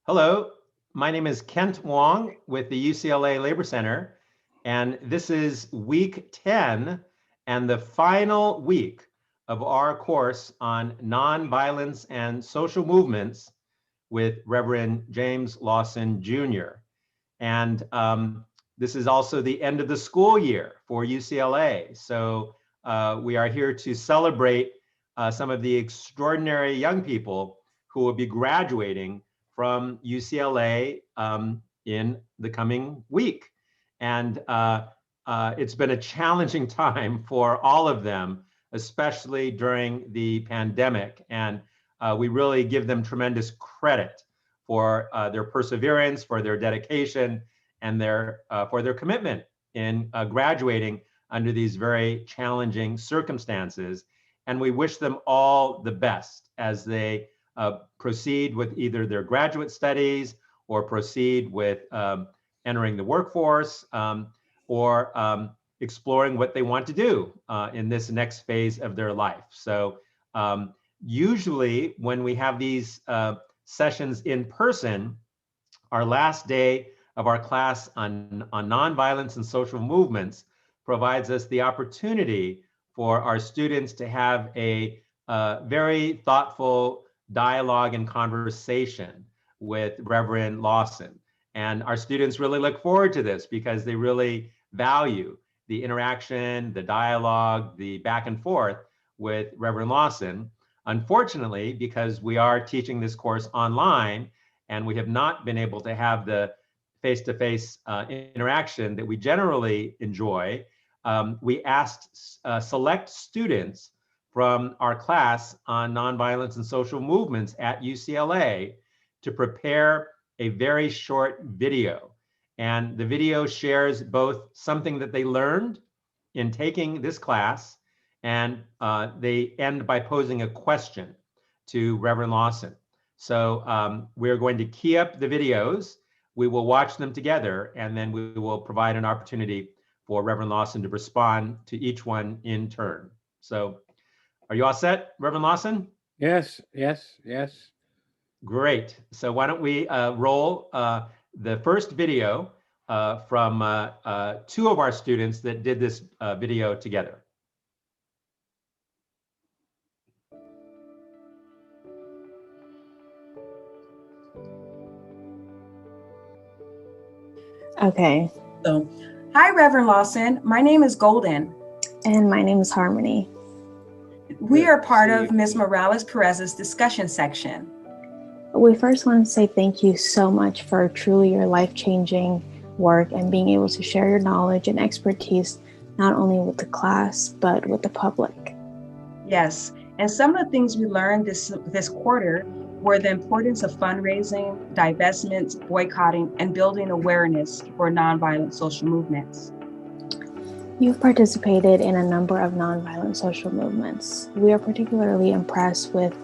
Hello, my name is Kent Wong with the UCLA Labor Center, and this is week 10 and the final week of our course on nonviolence and social movements with Reverend James Lawson Jr. And this is also the end of the school year for UCLA. So we are here to celebrate some of the extraordinary young people who will be graduating from UCLA in the coming week. And it's been a challenging time for all of them, especially during the pandemic. And we really give them tremendous credit for their perseverance, for their dedication, and for their commitment in graduating under these very challenging circumstances. And we wish them all the best as they proceed with either their graduate studies or proceed with entering the workforce or exploring what they want to do in this next phase of their life. So usually when we have these sessions in person, our last day of our class on nonviolence and social movements provides us the opportunity for our students to have a very thoughtful dialogue and conversation with Reverend Lawson. And our students really look forward to this because they really value the interaction, the dialogue, the back and forth with Reverend Lawson. Unfortunately, because we are teaching this course online and we have not been able to have the face-to-face interaction that we generally enjoy, we asked select students from our class on nonviolence and social movements at UCLA to prepare a very short video. And the video shares both something that they learned in taking this class, and they end by posing a question to Reverend Lawson. So we're going to key up the videos. We will watch them together, and then we will provide an opportunity for Reverend Lawson to respond to each one in turn. So are you all set, Reverend Lawson? Yes, yes, yes. Great. So why don't we roll the first video from two of our students that did this video together. Okay. So, hi, Reverend Lawson. My name is Golden. And my name is Harmony. We are part of Ms. Morales Perez's discussion section. We first want to say thank you so much for truly your life-changing work and being able to share your knowledge and expertise, not only with the class, but with the public. Yes, and some of the things we learned this quarter were the importance of fundraising, divestments, boycotting, and building awareness for nonviolent social movements. You've participated in a number of nonviolent social movements. We are particularly impressed with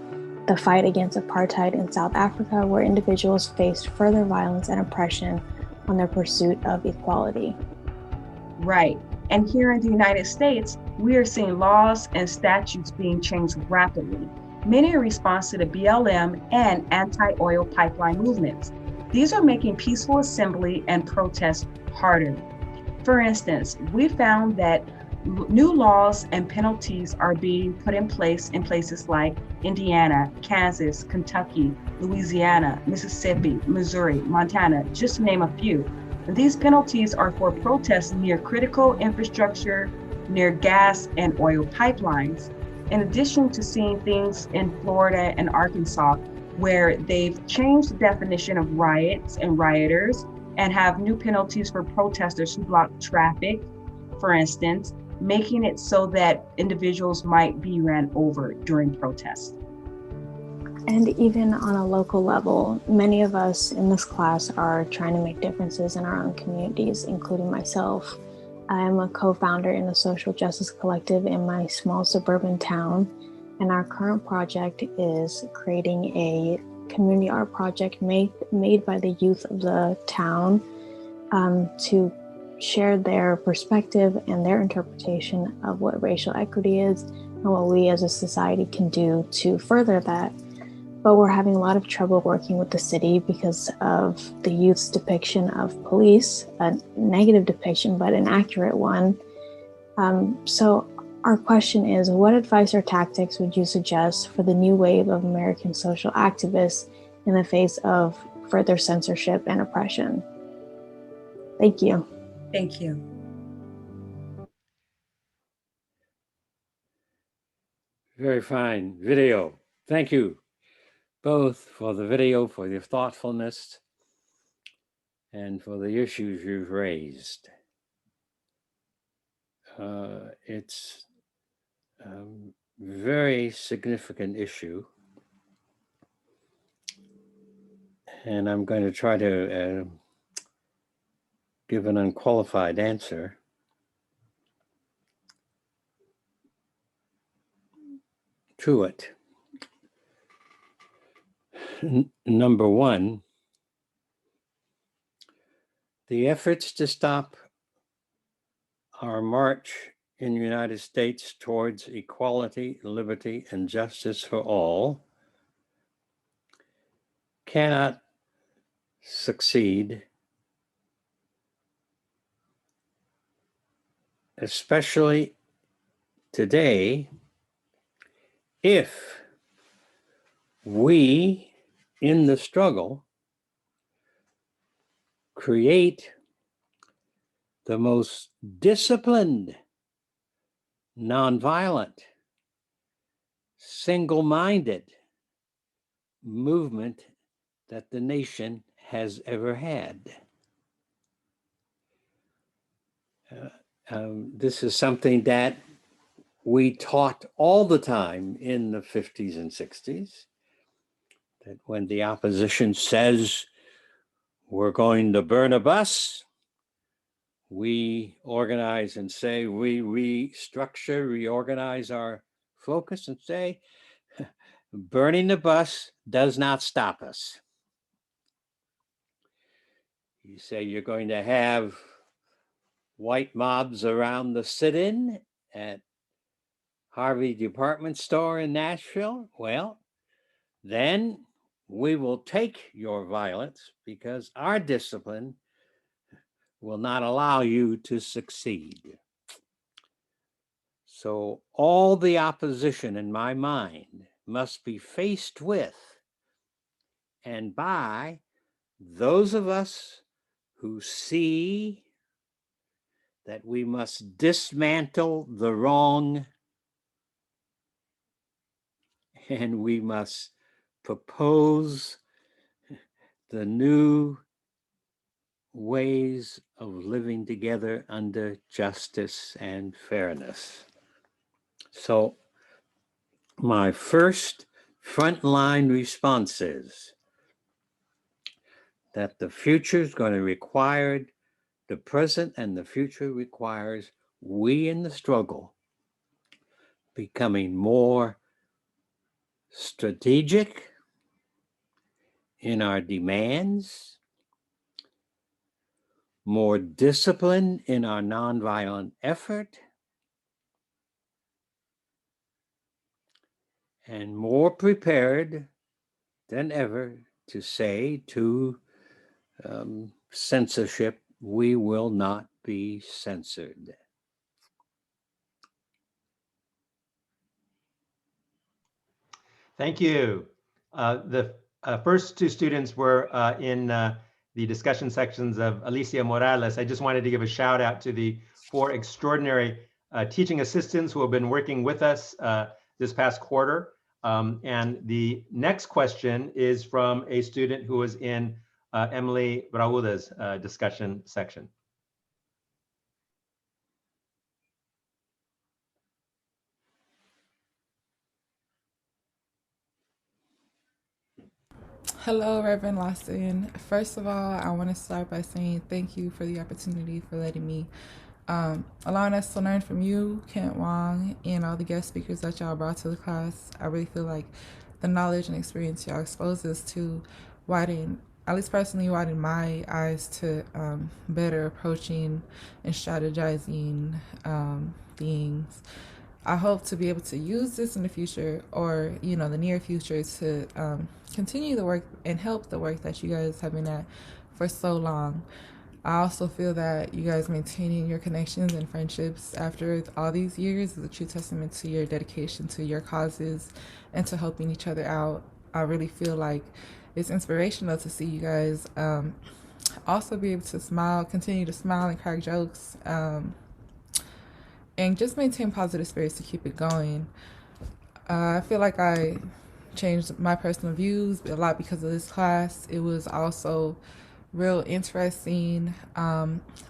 the fight against apartheid in South Africa, where individuals faced further violence and oppression on their pursuit of equality. Right. And here in the United States, we are seeing laws and statutes being changed rapidly, many in response to the BLM and anti-oil pipeline movements. These are making peaceful assembly and protest harder. For instance, we found that new laws and penalties are being put in place in places like Indiana, Kansas, Kentucky, Louisiana, Mississippi, Missouri, Montana, just to name a few. These penalties are for protests near critical infrastructure, near gas and oil pipelines, in addition to seeing things in Florida and Arkansas, where they've changed the definition of riots and rioters and have new penalties for protesters who block traffic, for instance, making it so that individuals might be ran over during protests. And even on a local level, many of us in this class are trying to make differences in our own communities, including myself. I am a co-founder in a social justice collective in my small suburban town, and our current project is creating a community art project made by the youth of the town to share their perspective and their interpretation of what racial equity is and what we as a society can do to further that. but we're having a lot of trouble working with the city because of the youth's depiction of police, a negative depiction, but an accurate one. So our question is, what advice or tactics would you suggest for the new wave of American social activists in the face of further censorship and oppression? Thank you. Thank you. Very fine video. Thank you both for the video, for your thoughtfulness, and for the issues you've raised. It's a very significant issue, and I'm going to try to give an unqualified answer. To it. Number one, the efforts to stop our march in the United States towards equality, liberty, and justice for all cannot succeed, especially today, if we, in the struggle, create the most disciplined, nonviolent, single-minded movement that the nation has ever had. This is something that we taught all the time in the 50s and 60s, that when the opposition says we're going to burn a bus, we organize and say, we restructure, reorganize our focus and say, burning the bus does not stop us. You say you're going to have white mobs around the sit-in at Harvey Department Store in Nashville. Well, then we will take your violence because our discipline will not allow you to succeed. So all the opposition in my mind must be faced with and by those of us who see that we must dismantle the wrong and we must propose the new ways of living together under justice and fairness. So my first frontline response is that the future is going to require, the present and the future requires we in the struggle becoming more strategic in our demands, more disciplined in our nonviolent effort, and more prepared than ever to say to censorship, we will not be censored. Thank you. The first two students were in the discussion sections of Alicia Morales. I just wanted to give a shout out to the 4 extraordinary teaching assistants who have been working with us this past quarter. And the next question is from a student who was in Emily Brauda's discussion section. Hello, Reverend Lawson. First of all, I want to start by saying thank you for the opportunity for letting me, allowing us to learn from you, Kent Wong, and all the guest speakers that y'all brought to the class. I really feel like the knowledge and experience y'all expose us to widen, at least personally, widen my eyes to better approaching and strategizing things. I hope to be able to use this in the future, or the near future, to continue the work and help the work that you guys have been at for so long. I also feel that you guys maintaining your connections and friendships after all these years is a true testament to your dedication to your causes and to helping each other out. I really feel like it's inspirational to see you guys also be able to smile, continue to smile and crack jokes, and just maintain positive spirits to keep it going. I feel like I changed my personal views a lot because of this class. It was also real interesting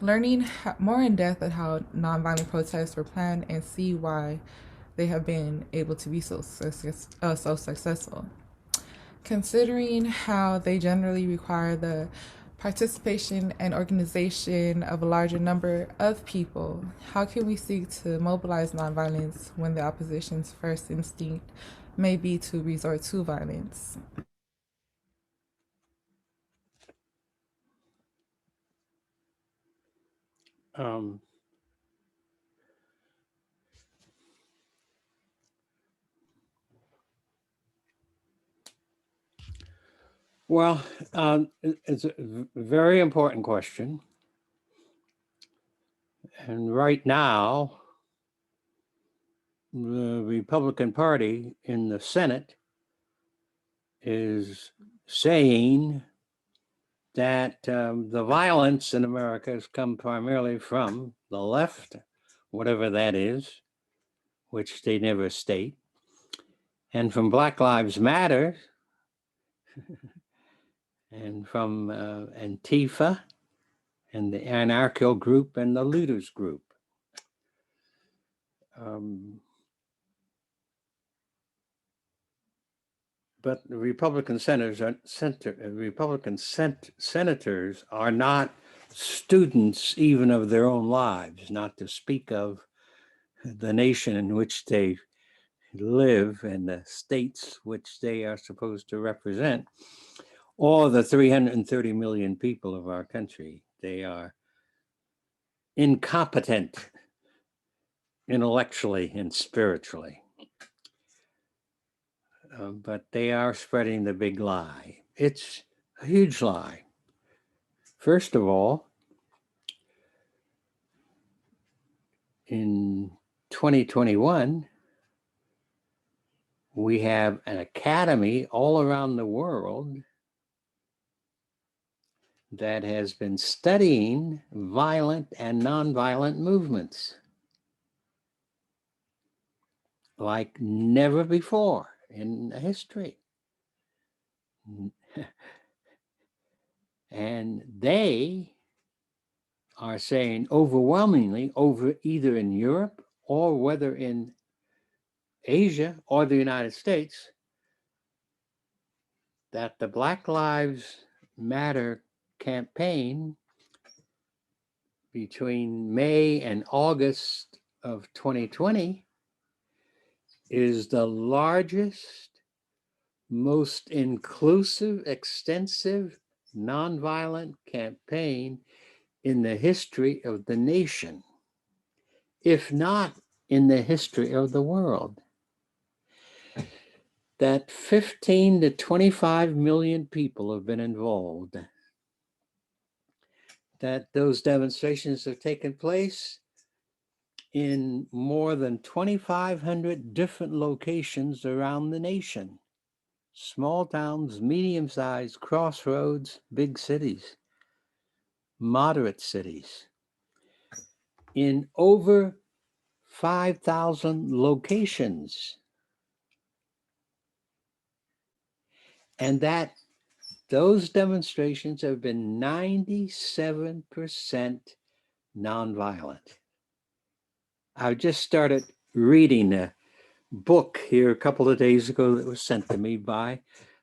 learning more in depth at how nonviolent protests were planned and see why they have been able to be so successful. Considering how they generally require the participation and organization of a larger number of people, how can we seek to mobilize nonviolence when the opposition's first instinct may be to resort to violence? Well, it's a very important question. And right now, the Republican Party in the Senate is saying that the violence in America has come primarily from the left, whatever that is, which they never state, and from Black Lives Matter, and from Antifa, and the anarcho group, and the looters group. But the Republican senators are not students even of their own lives, not to speak of the nation in which they live and the states which they are supposed to represent, or the 330 million people of our country. They are incompetent intellectually and spiritually. But they are spreading the big lie. It's a huge lie. First of all, in 2021, we have an academy all around the world that has been studying violent and nonviolent movements like never before in history. And they are saying overwhelmingly, over either in Europe or whether in Asia or the United States, that the Black Lives Matter campaign between May and August of 2020 is the largest, most inclusive, extensive, nonviolent campaign in the history of the nation, if not in the history of the world. That 15 to 25 million people have been involved. That those demonstrations have taken place in more than 2,500 different locations around the nation. Small towns, medium-sized, crossroads, big cities, moderate cities, in over 5,000 locations. And that those demonstrations have been 97% nonviolent. I just started reading a book here a couple of days ago that was sent to me by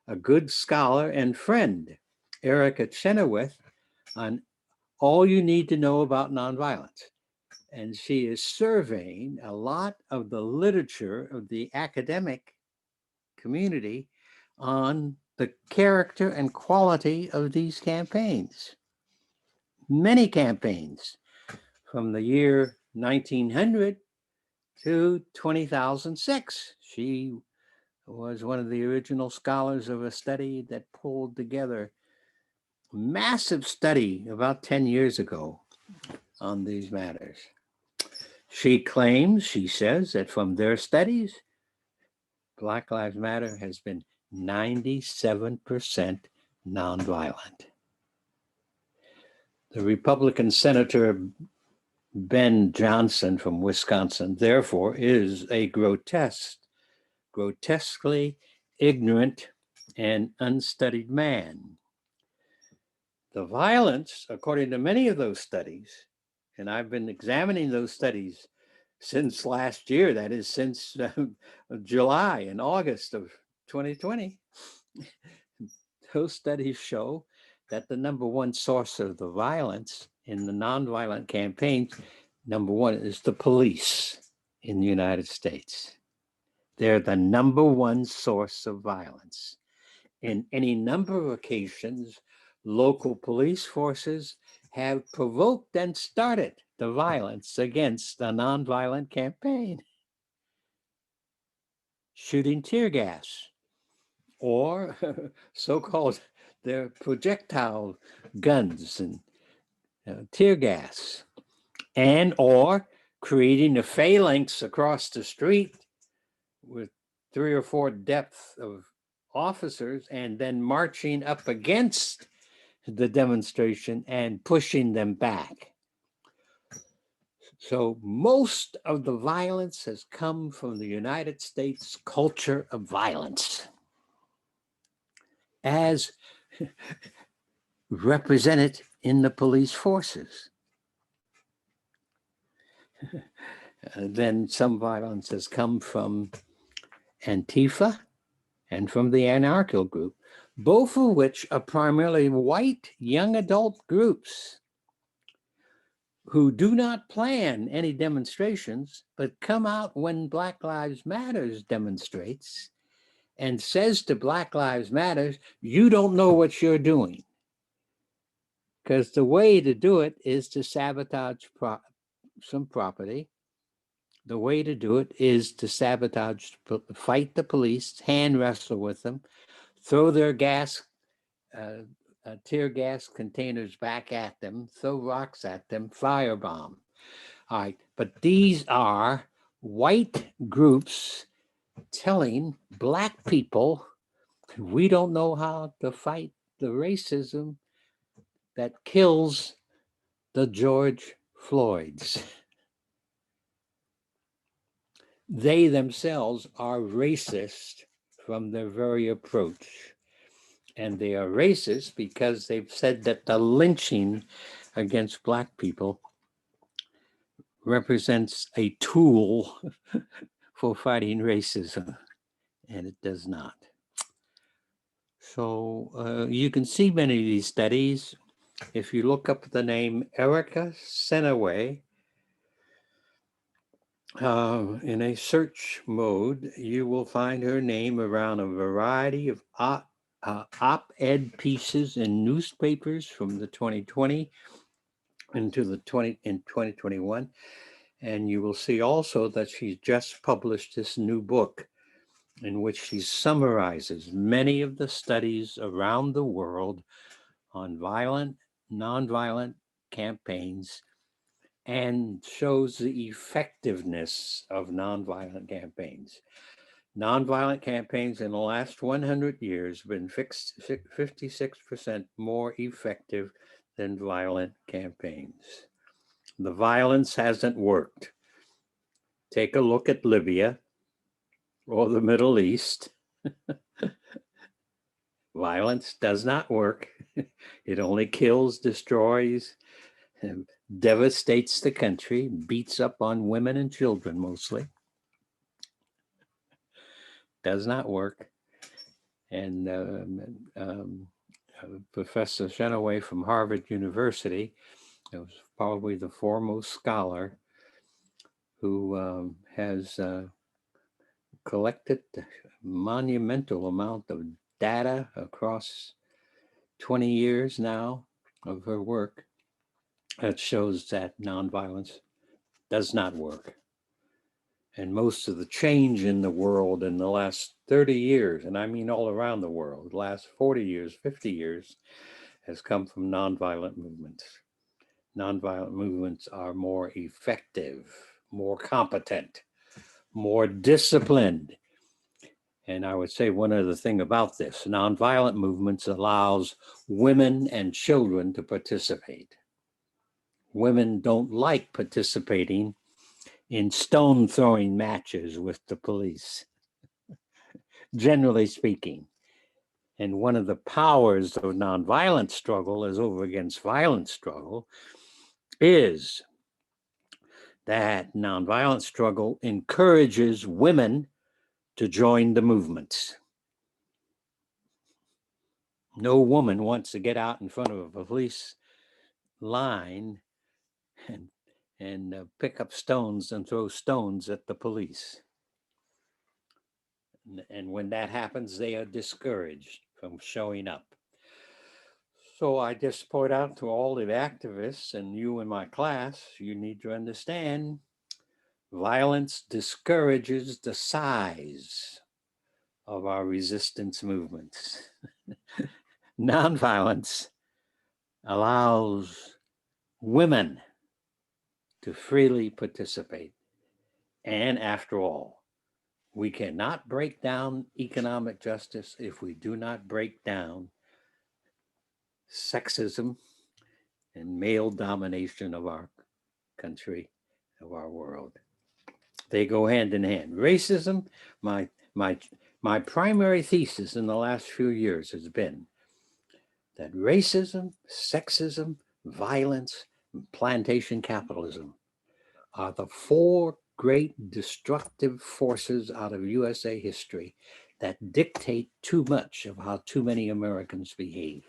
a good scholar and friend, Erica Chenoweth, on all you need to know about nonviolence. And she is surveying a lot of the literature of the academic community on the character and quality of these campaigns. Many campaigns from the year 1900 to 2006. She was one of the original scholars of a study that pulled together a massive study about 10 years ago on these matters. She claims, she says, that from their studies, Black Lives Matter has been 97% nonviolent. The Republican Senator Ben Johnson from Wisconsin, therefore, is a grotesquely ignorant and unstudied man. The violence, according to many of those studies, and I've been examining those studies since last year, that is since July and August of 2020, those studies show that the number one source of the violence in the nonviolent campaigns, number one, is the police in the United States. They're the number one source of violence. In any number of occasions, local police forces have provoked and started the violence against a nonviolent campaign, shooting tear gas or so-called their projectile guns and tear gas, and or creating a phalanx across the street with 3 or 4 depth of officers and then marching up against the demonstration and pushing them back. So most of the violence has come from the United States culture of violence, as represented in the police forces. Then some violence has come from Antifa and from the anarcho group, both of which are primarily white young adult groups who do not plan any demonstrations, but come out when Black Lives Matter demonstrates and says to Black Lives Matter, you don't know what you're doing. Because the way to do it is to sabotage some property. The way to do it is to sabotage, fight the police, hand wrestle with them, throw their tear gas containers back at them, throw rocks at them, firebomb. All right, but these are white groups telling Black people, we don't know how to fight the racism that kills the George Floyds. They themselves are racist from their very approach. And they are racist because they've said that the lynching against Black people represents a tool for fighting racism, and it does not. So you can see many of these studies. If you look up the name Erica Senaway in a search mode, you will find her name around a variety of op-ed pieces in newspapers from the 2020 into the 2021. And you will see also that she's just published this new book in which she summarizes many of the studies around the world on violent, nonviolent campaigns and shows the effectiveness of nonviolent campaigns. Nonviolent campaigns in the last 100 years have been 56% more effective than violent campaigns. The violence hasn't worked. Take a look at Libya or the Middle East. Violence does not work. It only kills, destroys, and devastates the country, beats up on women and children mostly. Does not work. And Professor Chenoweth from Harvard University was probably the foremost scholar who has collected a monumental amount of data across 20 years now of her work that shows that nonviolence does not work. And most of the change in the world in the last 30 years, and I mean all around the world, the last 40 years, 50 years, has come from nonviolent movements. Nonviolent movements are more effective, more competent, more disciplined. And I would say one other thing about this, nonviolent movements allows women and children to participate. Women don't like participating in stone throwing matches with the police, generally speaking. And one of the powers of nonviolent struggle as over against violent struggle is that nonviolent struggle encourages women to join the movements. No woman wants to get out in front of a police line and pick up stones and throw stones at the police. And when that happens, they are discouraged from showing up. So I just point out to all the activists and you in my class, you need to understand violence discourages the size of our resistance movements. Nonviolence allows women to freely participate. And after all, we cannot break down economic justice if we do not break down sexism and male domination of our country, of our world. They go hand in hand. Racism, my primary thesis in the last few years has been that racism, sexism, violence, and plantation capitalism are the four great destructive forces out of USA history that dictate too much of how too many Americans behave.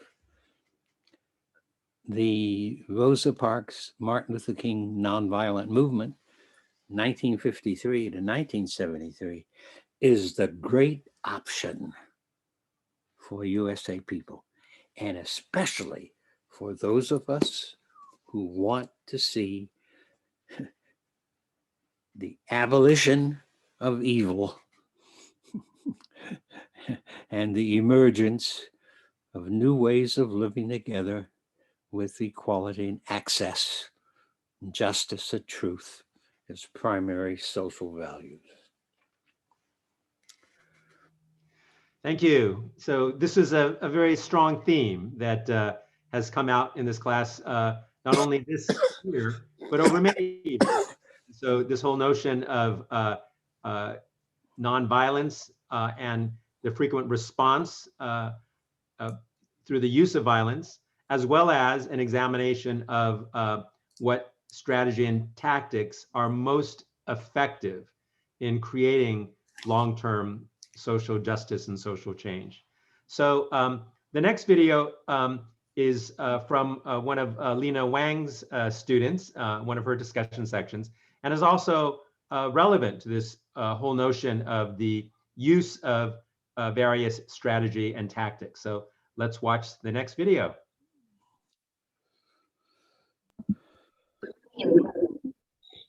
The Rosa Parks, Martin Luther King nonviolent movement, 1953 to 1973, is the great option for USA people, and especially for those of us who want to see the abolition of evil and the emergence of new ways of living together with equality and access, and justice and truth as primary social values. Thank you. So this is a very strong theme that has come out in this class, not only this year, but over many years. So this whole notion of nonviolence and the frequent response through the use of violence, as well as an examination of what strategy and tactics are most effective in creating long-term social justice and social change. So the next video is from one of Lena Wang's students, one of her discussion sections, and is also relevant to this whole notion of the use of various strategy and tactics. So let's watch the next video.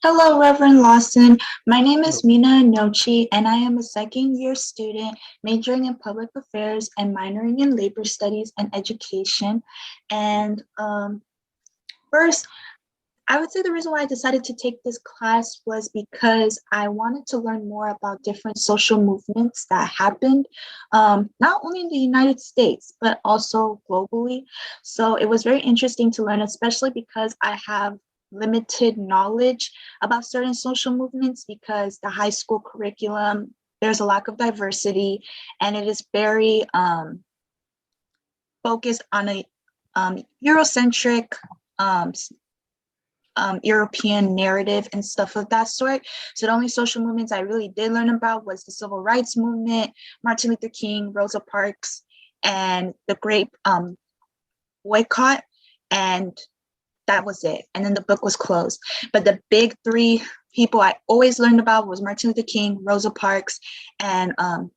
Hello, Reverend Lawson. My name is Mina Nochi, and I am a second-year student majoring in public affairs and minoring in labor studies and education. And first, I would say the reason why I decided to take this class was because I wanted to learn more about different social movements that happened, not only in the United States, but also globally. So it was very interesting to learn, especially because I have limited knowledge about certain social movements because the high school curriculum, there's a lack of diversity, and it is very focused on a Eurocentric European narrative and stuff of that sort. So the only social movements I really did learn about was the civil rights movement, Martin Luther King, Rosa Parks, and the Great Boycott, and that was it. And then the book was closed. But the big three people I always learned about was Martin Luther King, Rosa Parks, and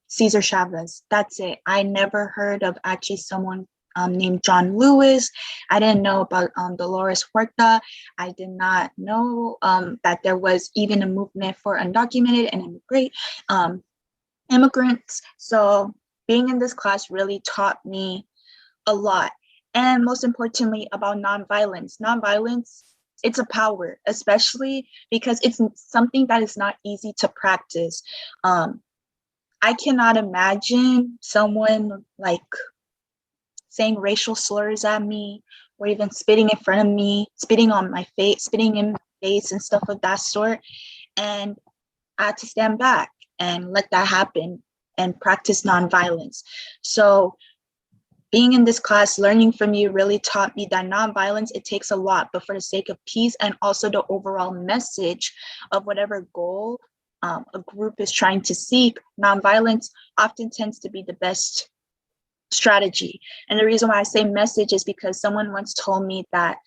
Cesar Chavez. That's it. I never heard of actually someone named John Lewis. I didn't know about Dolores Huerta. I did not know that there was even a movement for undocumented and immigrants. So being in this class really taught me a lot. And most importantly, about nonviolence. Nonviolence, it's a power, especially because it's something that is not easy to practice. I cannot imagine someone like saying racial slurs at me, or even spitting in front of me, spitting on my face, spitting in my face and stuff of that sort. And I had to stand back and let that happen and practice nonviolence. So being in this class, learning from you really taught me that nonviolence, it takes a lot, but for the sake of peace and also the overall message of whatever goal a group is trying to seek, nonviolence often tends to be the best strategy. And the reason why I say message is because someone once told me that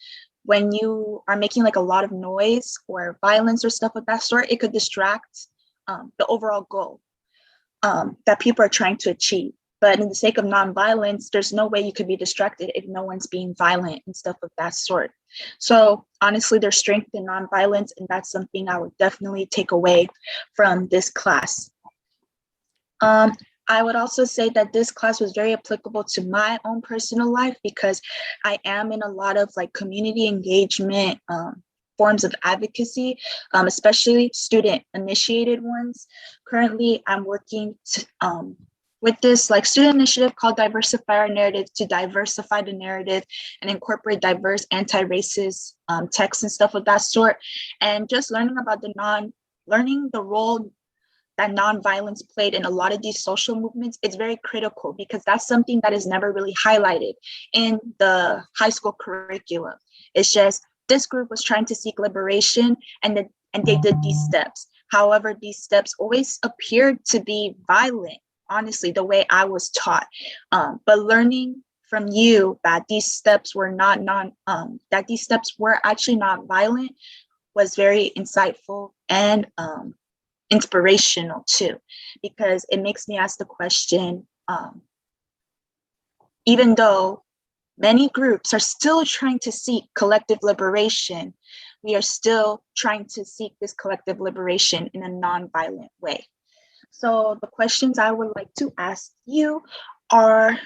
when you are making like a lot of noise or violence or stuff of that sort, it could distract the overall goal that people are trying to achieve. But in the sake of nonviolence, there's no way you could be distracted if no one's being violent and stuff of that sort. So honestly, there's strength in nonviolence, and that's something I would definitely take away from this class. I would also say that this class was very applicable to my own personal life because I am in a lot of like community engagement forms of advocacy, especially student initiated ones. Currently, I'm working with this like student initiative called Diversify Our Narrative to diversify the narrative and incorporate diverse anti-racist texts and stuff of that sort. And just learning about learning the role that nonviolence played in a lot of these social movements, it's very critical because that's something that is never really highlighted in the high school curriculum. It's just this group was trying to seek liberation and they did these steps. However, these steps always appeared to be violent, honestly, the way I was taught. But learning from you that these steps were that these steps were actually not violent was very insightful and inspirational too, because it makes me ask the question, even though many groups are still trying to seek collective liberation, we are still trying to seek this collective liberation in a nonviolent way. So the questions I would like to ask you are,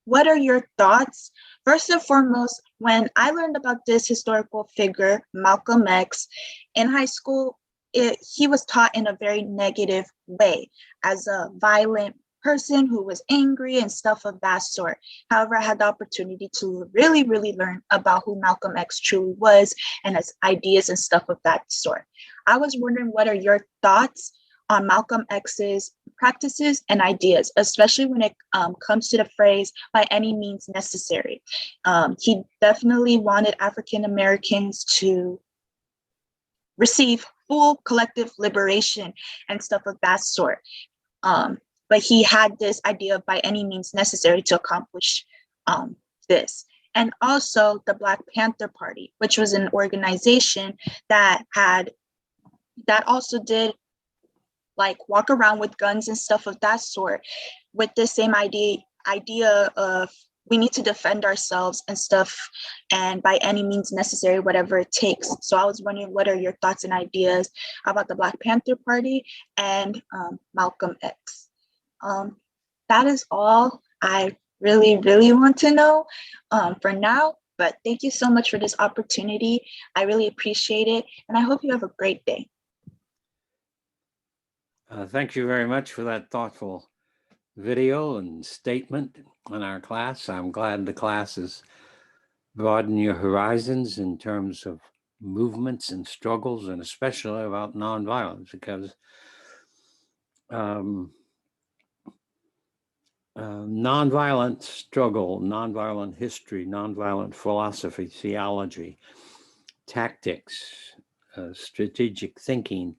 what are your thoughts? First and foremost, when I learned about this historical figure, Malcolm X, in high school, he was taught in a very negative way as a violent person who was angry and stuff of that sort. However, I had the opportunity to really, really learn about who Malcolm X truly was and his ideas and stuff of that sort. I was wondering, what are your thoughts on Malcolm X's practices and ideas, especially when it comes to the phrase, by any means necessary? He definitely wanted African Americans to receive full collective liberation and stuff of that sort. But he had this idea of by any means necessary to accomplish this. And also the Black Panther Party, which was an organization that also did like walk around with guns and stuff of that sort, with the same idea of we need to defend ourselves and stuff, and by any means necessary, whatever it takes. So I was wondering, what are your thoughts and ideas about the Black Panther Party and Malcolm X? That is all I really, really want to know for now, but thank you so much for this opportunity. I really appreciate it, and I hope you have a great day. Thank you very much for that thoughtful video and statement on our class. I'm glad the class has broadened your horizons in terms of movements and struggles, and especially about nonviolence, because nonviolent struggle, nonviolent history, nonviolent philosophy, theology, tactics, strategic thinking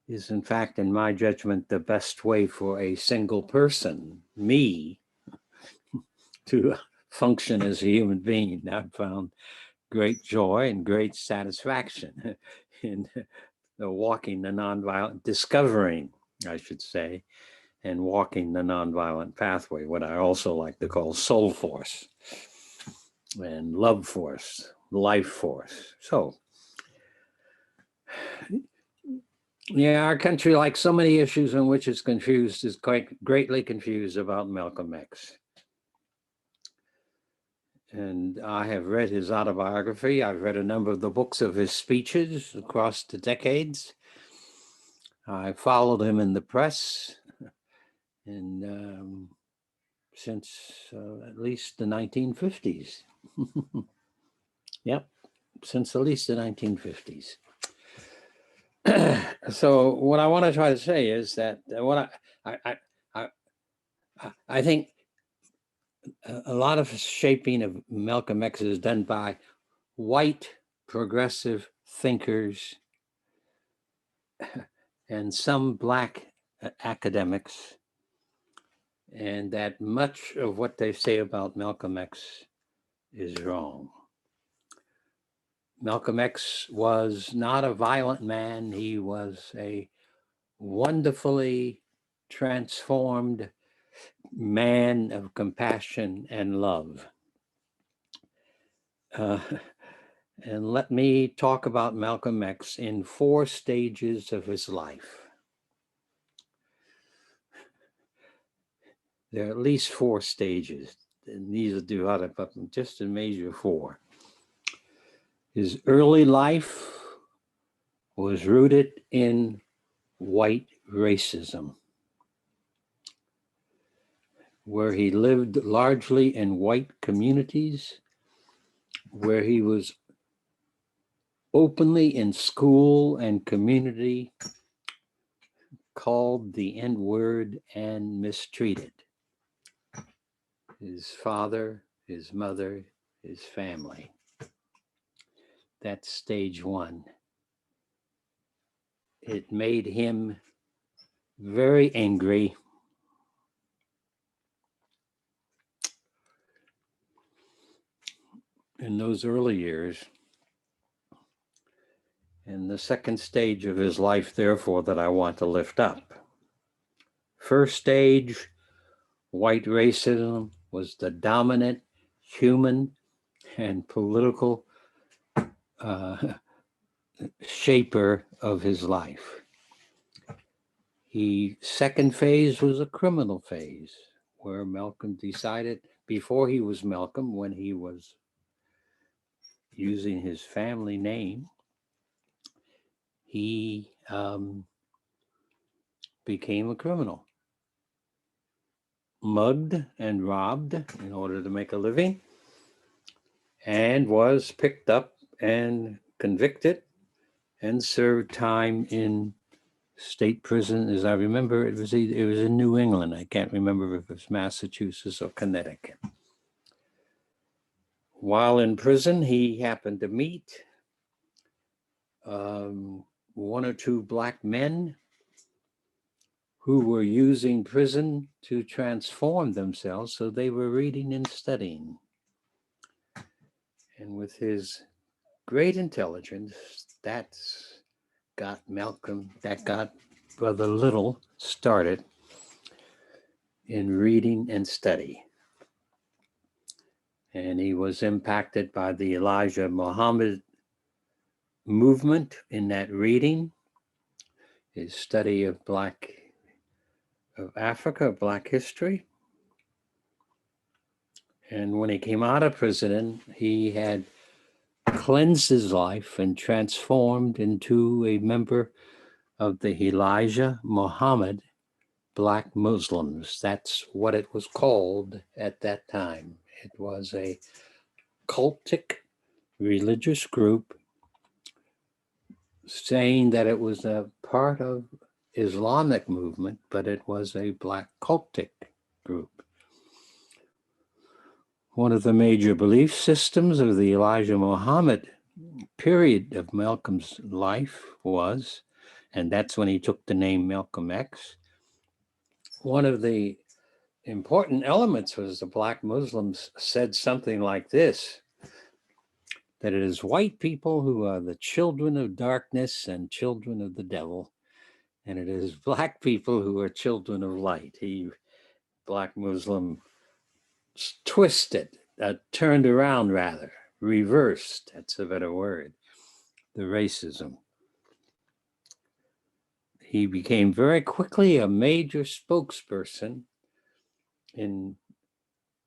is, in fact, in my judgment, the best way for a single person, me, to function as a human being. I've found great joy and great satisfaction in walking the nonviolent, discovering, I should say, and walking the nonviolent pathway, what I also like to call soul force and love force, life force. So, yeah, our country, like so many issues in which it's confused, is quite greatly confused about Malcolm X. And I have read his autobiography. I've read a number of the books of his speeches across the decades. I followed him in the press and since at least the 1950s. Yep, since at least the 1950s. So what I want to try to say is that what I think a lot of shaping of Malcolm X is done by white progressive thinkers and some Black academics, and that much of what they say about Malcolm X is wrong. Malcolm X was not a violent man. He was a wonderfully transformed man of compassion and love. And let me talk about Malcolm X in 4 stages of his life. There are at least 4 stages, and these are divided up in just a major 4. His early life was rooted in white racism, where he lived largely in white communities, where he was openly in school and community called the N-word and mistreated. His father, his mother, his family. That's stage 1. It made him very angry. In those early years. And the second stage of his life, therefore, that I want to lift up. First stage, white racism was the dominant human and political shaper of his life. Second phase was a criminal phase, where Malcolm decided, before he was Malcolm, when he was using his family name, he became a criminal. Mugged and robbed in order to make a living, and was picked up and convicted and served time in state prison. As I remember, it was in New England. I can't remember if it was Massachusetts or Connecticut. While in prison, he happened to meet 1 or 2 Black men who were using prison to transform themselves, so they were reading and studying. And with his great intelligence, that got Brother Little started in reading and study. And he was impacted by the Elijah Muhammad movement in that reading, his study of Africa, Black history. And when he came out of prison, he had cleansed his life and transformed into a member of the Elijah Muhammad Black Muslims. That's what it was called at that time. It was a cultic religious group saying that it was a part of Islamic movement, but it was a Black cultic group. One of the major belief systems of the Elijah Muhammad period of Malcolm's life was, and that's when he took the name Malcolm X, one of the important elements was the Black Muslims said something like this, that it is white people who are the children of darkness and children of the devil, and it is Black people who are children of light. Black Muslim, twisted, turned around rather, reversed, that's a better word, the racism. He became very quickly a major spokesperson in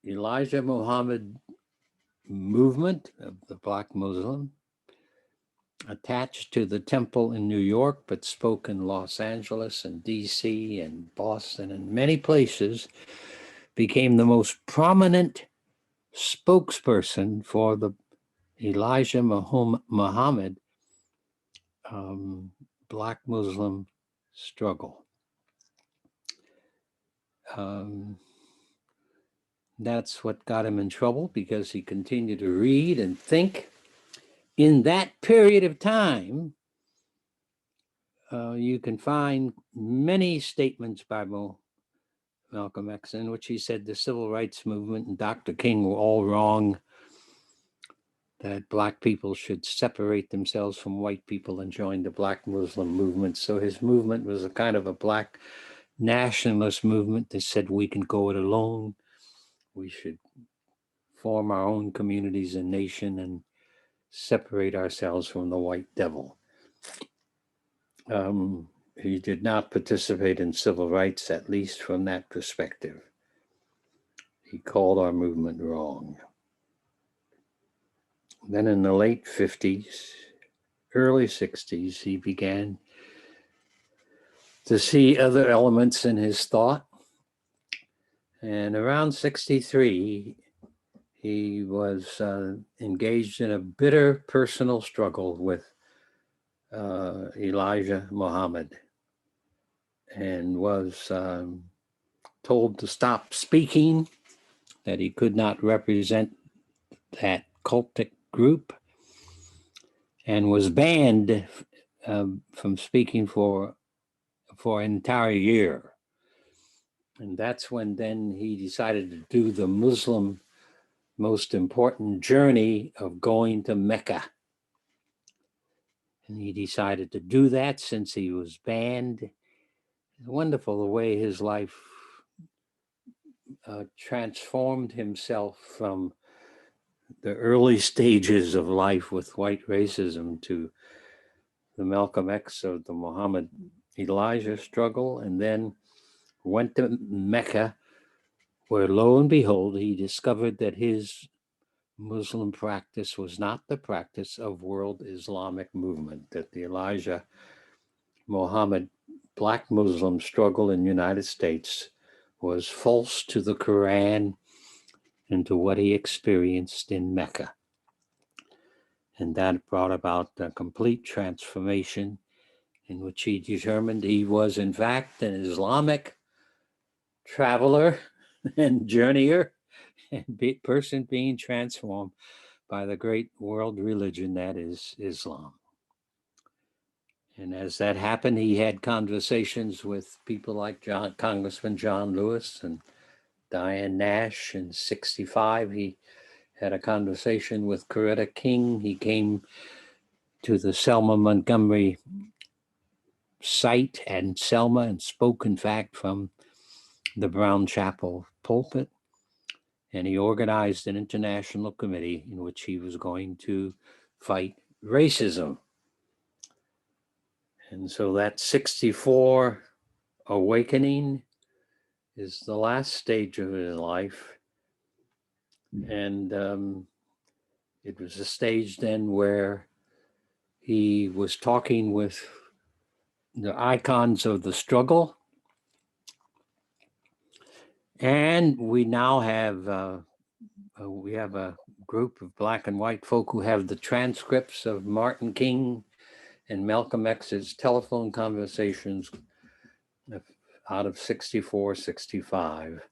Elijah Muhammad movement of the Black Muslim, attached to the temple in New York, but spoke in Los Angeles and DC and Boston and many places, became the most prominent spokesperson for the Elijah Muhammad Black Muslim struggle. That's what got him in trouble, because he continued to read and think. In that period of time, you can find many statements by Malcolm X in which he said the civil rights movement and Dr. King were all wrong, that Black people should separate themselves from white people and join the Black Muslim movement. So his movement was a kind of a Black nationalist movement that said we can go it alone. We should form our own communities and nation and separate ourselves from the white devil. He did not participate in civil rights, at least from that perspective. He called our movement wrong. Then in the late 50s, early 60s, he began to see other elements in his thought. And around 63, he was engaged in a bitter personal struggle with Elijah Muhammad, and was told to stop speaking, that he could not represent that cultic group, and was banned from speaking for an entire year. And that's when then he decided to do the Muslim most important journey of going to Mecca. And he decided to do that since he was banned. It's wonderful the way his life transformed himself from the early stages of life with white racism to the Malcolm X of the Muhammad Elijah struggle, and then went to Mecca, where lo and behold, he discovered that his Muslim practice was not the practice of world Islamic movement, that the Elijah Muhammad Black Muslim struggle in the United States was false to the Quran and to what he experienced in Mecca. And that brought about a complete transformation, in which he determined he was in fact an Islamic traveler and journeyer and person being transformed by the great world religion that is Islam. And as that happened, he had conversations with people like Congressman John Lewis and Diane Nash. In 65, he had a conversation with Coretta King. He came to the Selma Montgomery site and Selma and spoke, in fact, from the Brown Chapel pulpit. And he organized an international committee in which he was going to fight racism. And so that 64 awakening is the last stage of his life. And it was a stage then where he was talking with the icons of the struggle. And we now have a group of Black and white folk who have the transcripts of Martin King and Malcolm X's telephone conversations out of 64, 65,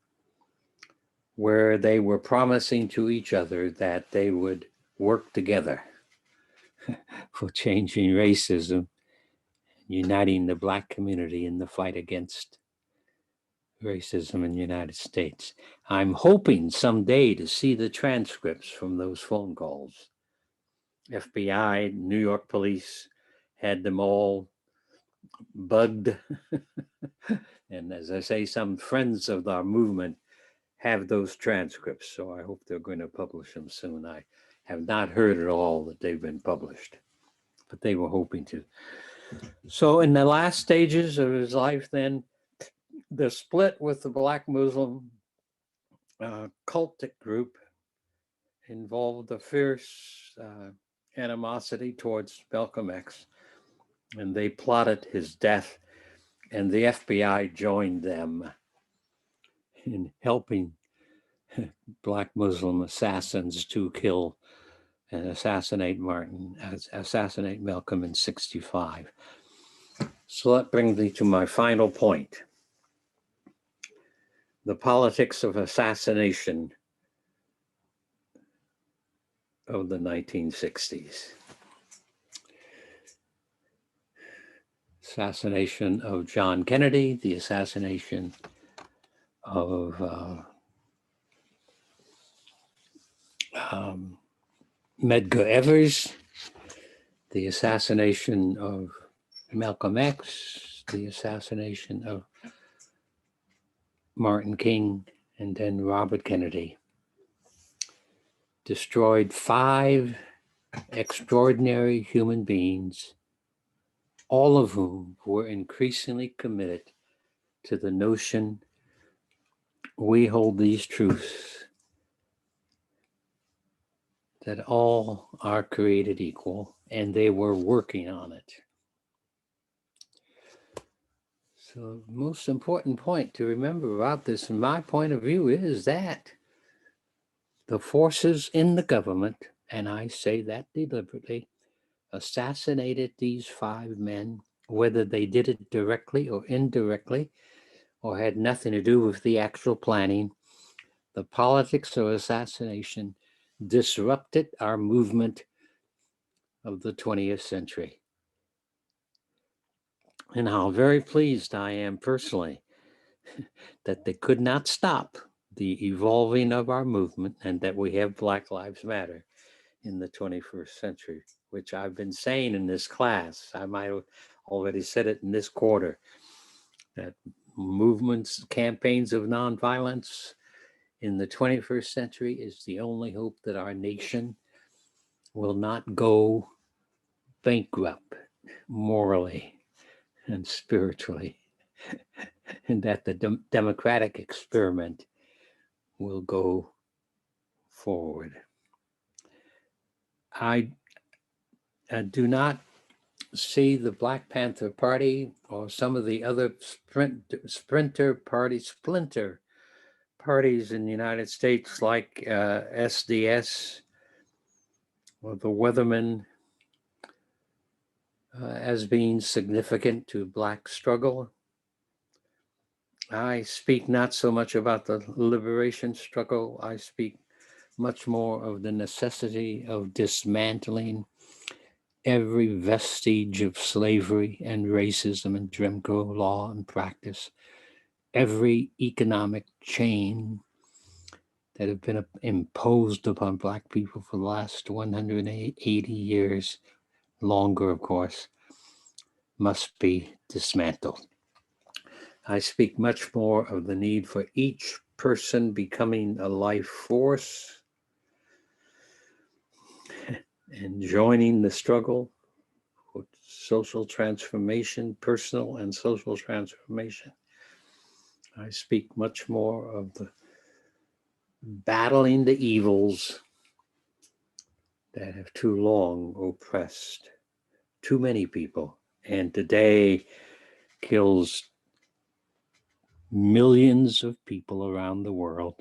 where they were promising to each other that they would work together for changing racism, uniting the Black community in the fight against racism in the United States. I'm hoping someday to see the transcripts from those phone calls. FBI, New York police had them all bugged. And as I say, some friends of our movement have those transcripts, so I hope they're going to publish them soon. I have not heard at all that they've been published, but they were hoping to. So in the last stages of his life, then, the split with the Black Muslim cultic group involved a fierce animosity towards Malcolm X, and they plotted his death, and the FBI joined them in helping Black Muslim assassins to kill and assassinate Malcolm in '65. So that brings me to my final point. The politics of assassination of the 1960s. Assassination of John Kennedy, the assassination of Medgar Evers, the assassination of Malcolm X, the assassination of Martin King, and then Robert Kennedy. Destroyed 5 extraordinary human beings, all of whom were increasingly committed to the notion we hold these truths, that all are created equal, and they were working on it. So the most important point to remember about this, from my point of view, is that the forces in the government, and I say that deliberately, assassinated these 5 men, whether they did it directly or indirectly, or had nothing to do with the actual planning. The politics of assassination disrupted our movement of the 20th century. And how very pleased I am personally that they could not stop the evolving of our movement, and that we have Black Lives Matter in the 21st century, which I've been saying in this class. I might have already said it in this quarter, that movements, campaigns of nonviolence in the 21st century is the only hope that our nation will not go bankrupt morally and spiritually, and that the democratic experiment will go forward. I do not see the Black Panther Party or some of the other splinter parties in the United States, like SDS or the Weathermen, as being significant to Black struggle. I speak not so much about the liberation struggle. I speak much more of the necessity of dismantling every vestige of slavery and racism and Jim Crow law and practice, every economic chain that have been imposed upon Black people for the last 180 years, longer, of course, must be dismantled. I speak much more of the need for each person becoming a life force and joining the struggle for social transformation, personal and social transformation. I speak much more of the battling the evils that have too long oppressed too many people, and today kills millions of people around the world,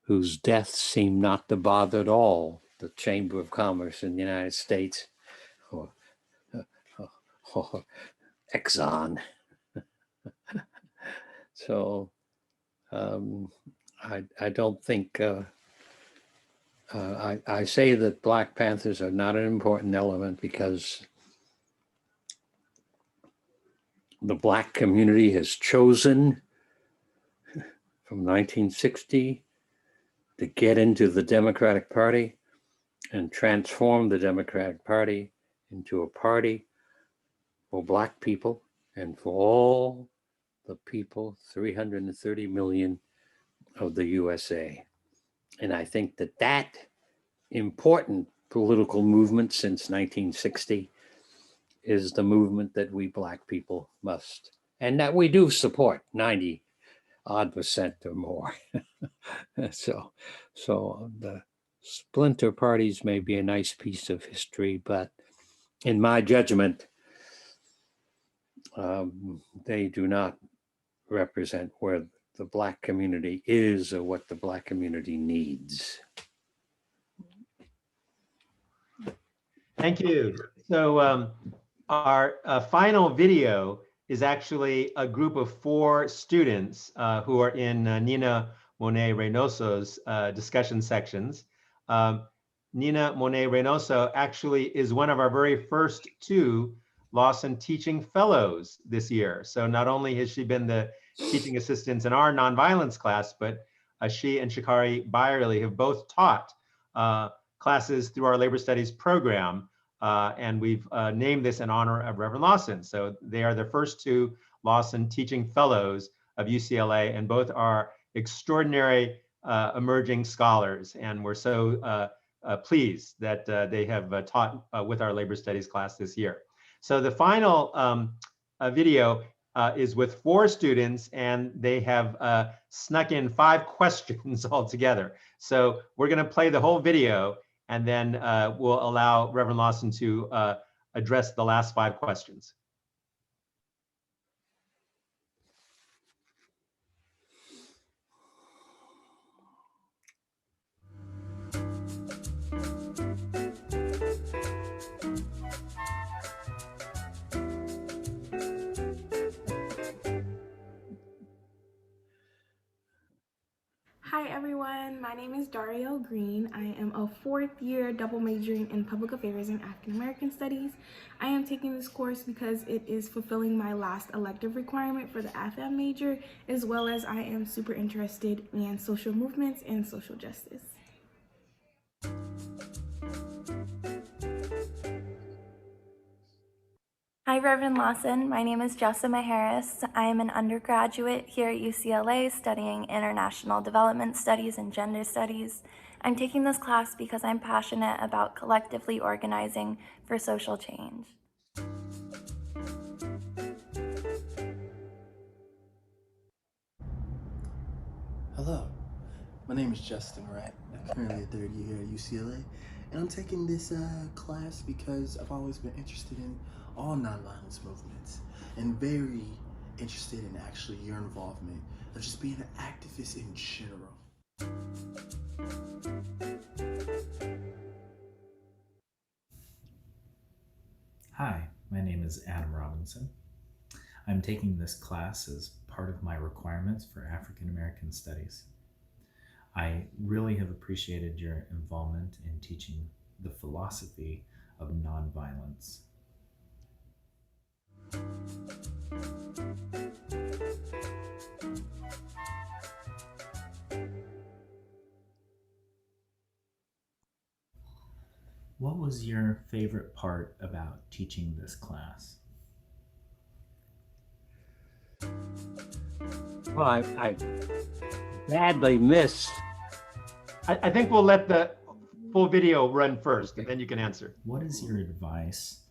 whose deaths seem not to bother at all the Chamber of Commerce in the United States or Exxon. So I don't think, I say that Black Panthers are not an important element because the Black community has chosen from 1960 to get into the Democratic Party and transform the Democratic Party into a party for Black people and for all the people, 330 million of the USA. And I think that that important political movement since 1960 is the movement that we Black people must, and that we do support 90% or more. So the splinter parties may be a nice piece of history, but in my judgment, they do not represent where the Black community is or what the Black community needs. Thank you. So our final video is actually a group of 4 students who are in Nina Monet Reynoso's discussion sections. Nina Monet Reynoso actually is one of our very first 2 Lawson Teaching Fellows this year. So not only has she been the teaching assistant in our nonviolence class, but she and Shikari Byerly have both taught classes through our labor studies program. And we've named this in honor of Reverend Lawson. So they are the first 2 Lawson Teaching Fellows of UCLA, and both are extraordinary emerging scholars. And we're so pleased that they have taught with our labor studies class this year. So the final video is with 4 students, and they have snuck in 5 questions altogether. So we're going to play the whole video, and then we'll allow Reverend Lawson to address the last 5 questions. Hi everyone, my name is Dario Green. I am a 4th year double majoring in public affairs and African American studies. I am taking this course because it is fulfilling my last elective requirement for the AFAM major, as well as I am super interested in social movements and social justice. Hi, Reverend Lawson. My name is JESSA MAHERAS. I am an undergraduate here at UCLA studying international development studies and gender studies. I'm taking this class because I'm passionate about collectively organizing for social change. Hello, my name is Justin Wright. I'm currently a 3rd year at UCLA, and I'm taking this class because I've always been interested in all nonviolence movements and very interested in actually your involvement of just being an activist in general. Hi, my name is Adam Robinson. I'm taking this class as part of my requirements for African American Studies. I really have appreciated your involvement in teaching the philosophy of nonviolence. What was your favorite part about teaching this class? Well, I badly miss. I think we'll let the full video run first, and then you can answer. What is your advice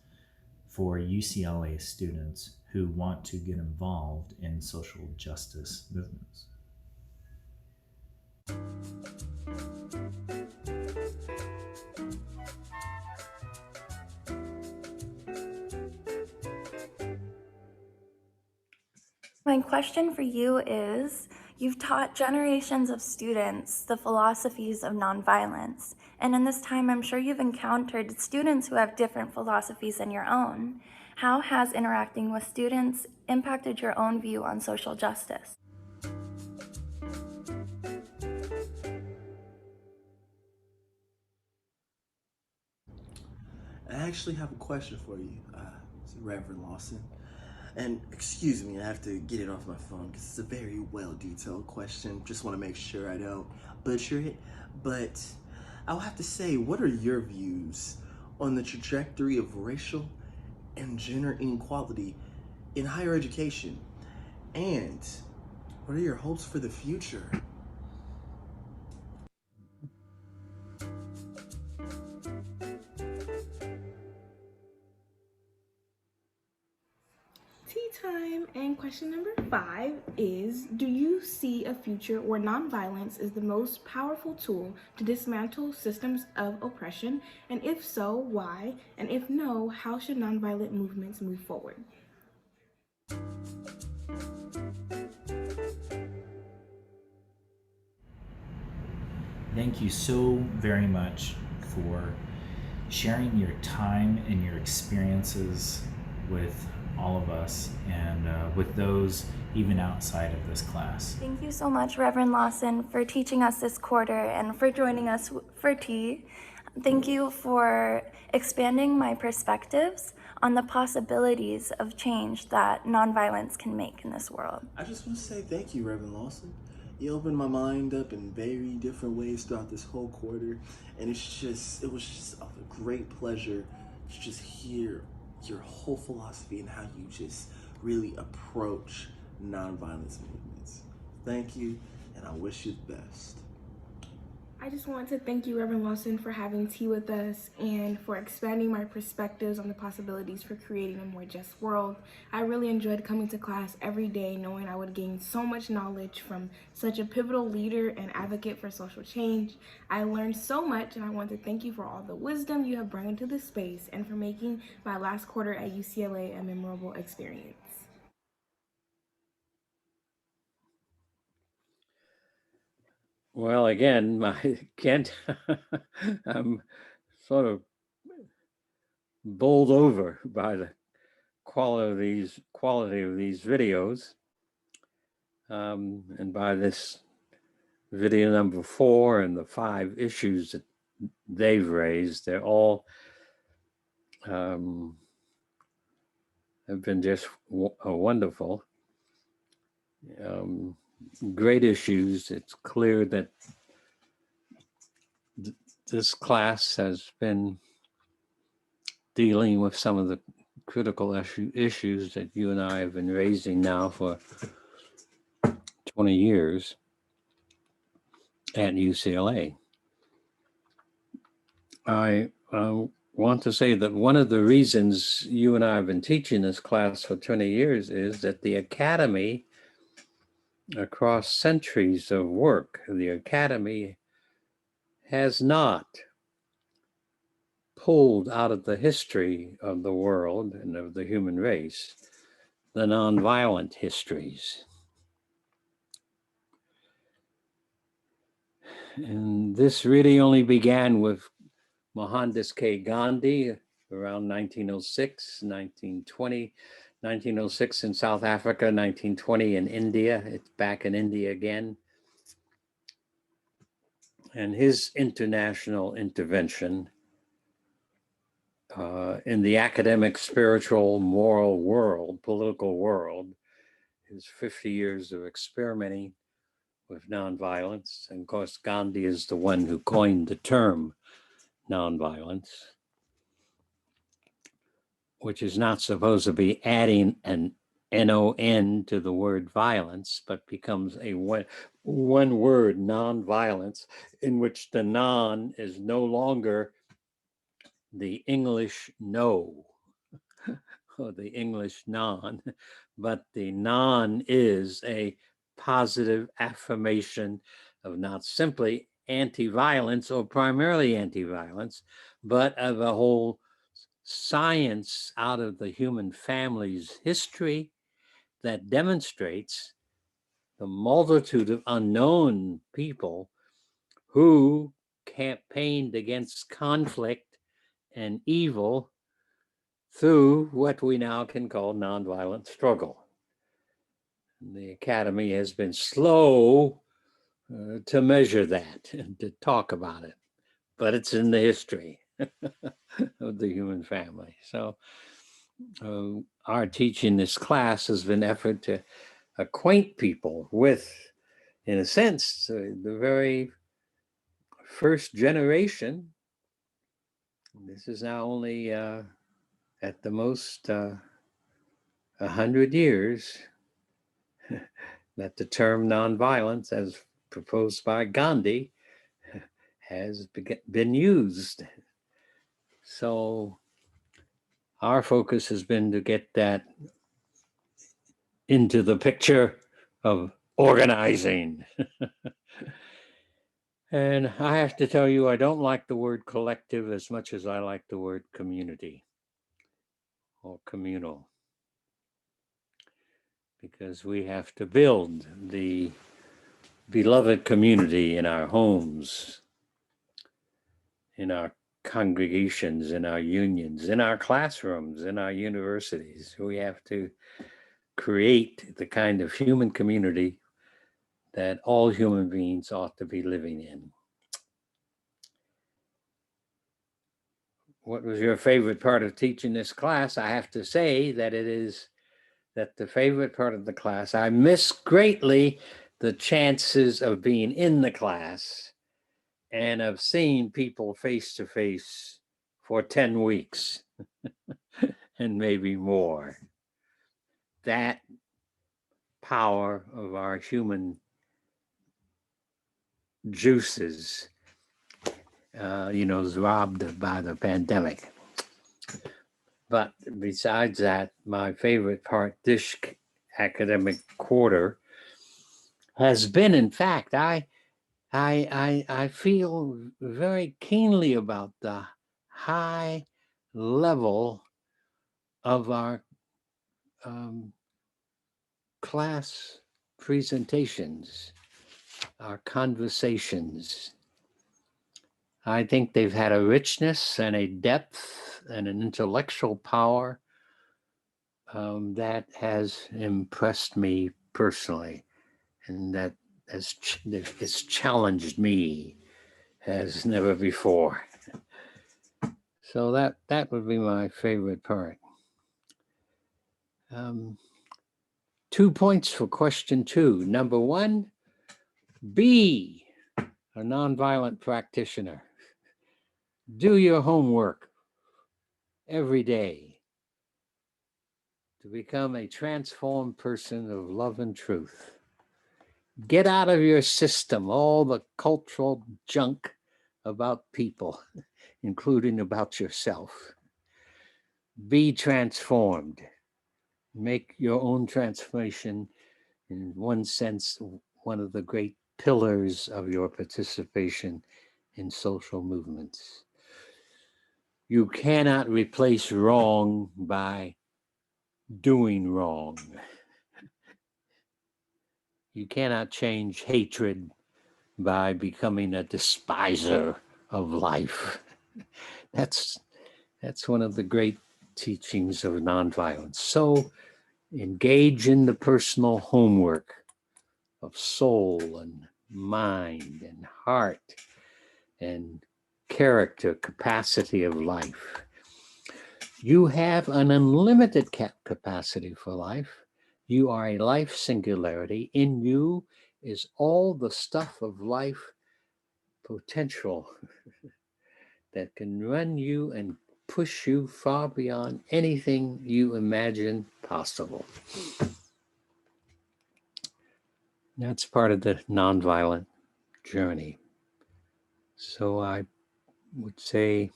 for UCLA students who want to get involved in social justice movements? My question for you is, you've taught generations of students the philosophies of nonviolence, and in this time I'm sure you've encountered students who have different philosophies than your own. How has interacting with students impacted your own view on social justice? I actually have a question for you, Reverend Lawson. And excuse me, I have to get it off my phone because it's a very well-detailed question. Just want to make sure I don't butcher it. But I'll have to say, what are your views on the trajectory of racial and gender inequality in higher education? And what are your hopes for the future? Tea time, and question number 5 is, do you see a future where nonviolence is the most powerful tool to dismantle systems of oppression? And if so, why? And if no, how should nonviolent movements move forward? Thank you so very much for sharing your time and your experiences with all of us and with those even outside of this class. Thank you so much, Reverend Lawson, for teaching us this quarter and for joining us for tea. Thank you for expanding my perspectives on the possibilities of change that nonviolence can make in this world. I just want to say thank you, Reverend Lawson. You opened my mind up in very different ways throughout this whole quarter, and it was just a great pleasure to just hear your whole philosophy and how you just really approach nonviolence movements. Thank you, and I wish you the best. I just want to thank you, Reverend Lawson, for having tea with us and for expanding my perspectives on the possibilities for creating a more just world. I really enjoyed coming to class every day knowing I would gain so much knowledge from such a pivotal leader and advocate for social change. I learned so much, and I want to thank you for all the wisdom you have brought into this space and for making my last quarter at UCLA a memorable experience. Well, again, Kent, I'm sort of bowled over by the quality of these videos, and by this video number 4 and the 5 issues that they've raised. They're all have been just wonderful. Great issues. It's clear that this class has been dealing with some of the critical issues that you and I have been raising now for 20 years at UCLA. I want to say that one of the reasons you and I have been teaching this class for 20 years is that the Academy, across centuries of work, the Academy has not pulled out of the history of the world and of the human race the nonviolent histories. And this really only began with Mohandas K. Gandhi around 1906, 1920, 1906 in South Africa, 1920 in India. It's back in India again. And his international intervention in the academic, spiritual, moral world, political world, his 50 years of experimenting with nonviolence. And of course, Gandhi is the one who coined the term nonviolence, which is not supposed to be adding an N-O-N to the word violence, but becomes a one word, nonviolence, in which the non is no longer the English no or the English non, but the non is a positive affirmation of not simply anti-violence or primarily anti-violence, but of a whole science out of the human family's history that demonstrates the multitude of unknown people who campaigned against conflict and evil through what we now can call nonviolent struggle. The Academy has been slow to measure that and to talk about it, but it's in the history of the human family. So our teaching this class has been an effort to acquaint people with, in a sense, the very first generation. This is now only, at the most 100 years that the term nonviolence, as proposed by Gandhi, has been used. So our focus has been to get that into the picture of organizing. And I have to tell you, I don't like the word collective as much as I like the word community or communal, because we have to build the beloved community in our homes, in our congregations, in our unions, in our classrooms, in our universities. We have to create the kind of human community that all human beings ought to be living in. What was your favorite part of teaching this class? I have to say that it is that the favorite part of the class, I miss greatly the chances of being in the class and of seeing people face to face for 10 weeks and maybe more. That power of our human juices, is robbed by the pandemic. But besides that, my favorite part this academic quarter has been, in fact, I feel very keenly about the high level of our class presentations, our conversations. I think they've had a richness and a depth and an intellectual power that has impressed me personally, and that it's challenged me as never before. So that would be my favorite part. 2 points for question 2. Number 1, be a nonviolent practitioner. Do your homework every day to become a transformed person of love and truth. Get out of your system all the cultural junk about people, including about yourself. Be transformed. Make your own transformation, in one sense, one of the great pillars of your participation in social movements. You cannot replace wrong by doing wrong. You cannot change hatred by becoming a despiser of life. That's one of the great teachings of nonviolence. So engage in the personal homework of soul and mind and heart and character, capacity of life. You have an unlimited capacity for life. You are a life singularity. In you is all the stuff of life potential that can run you and push you far beyond anything you imagine possible. That's part of the nonviolent journey. So I would say,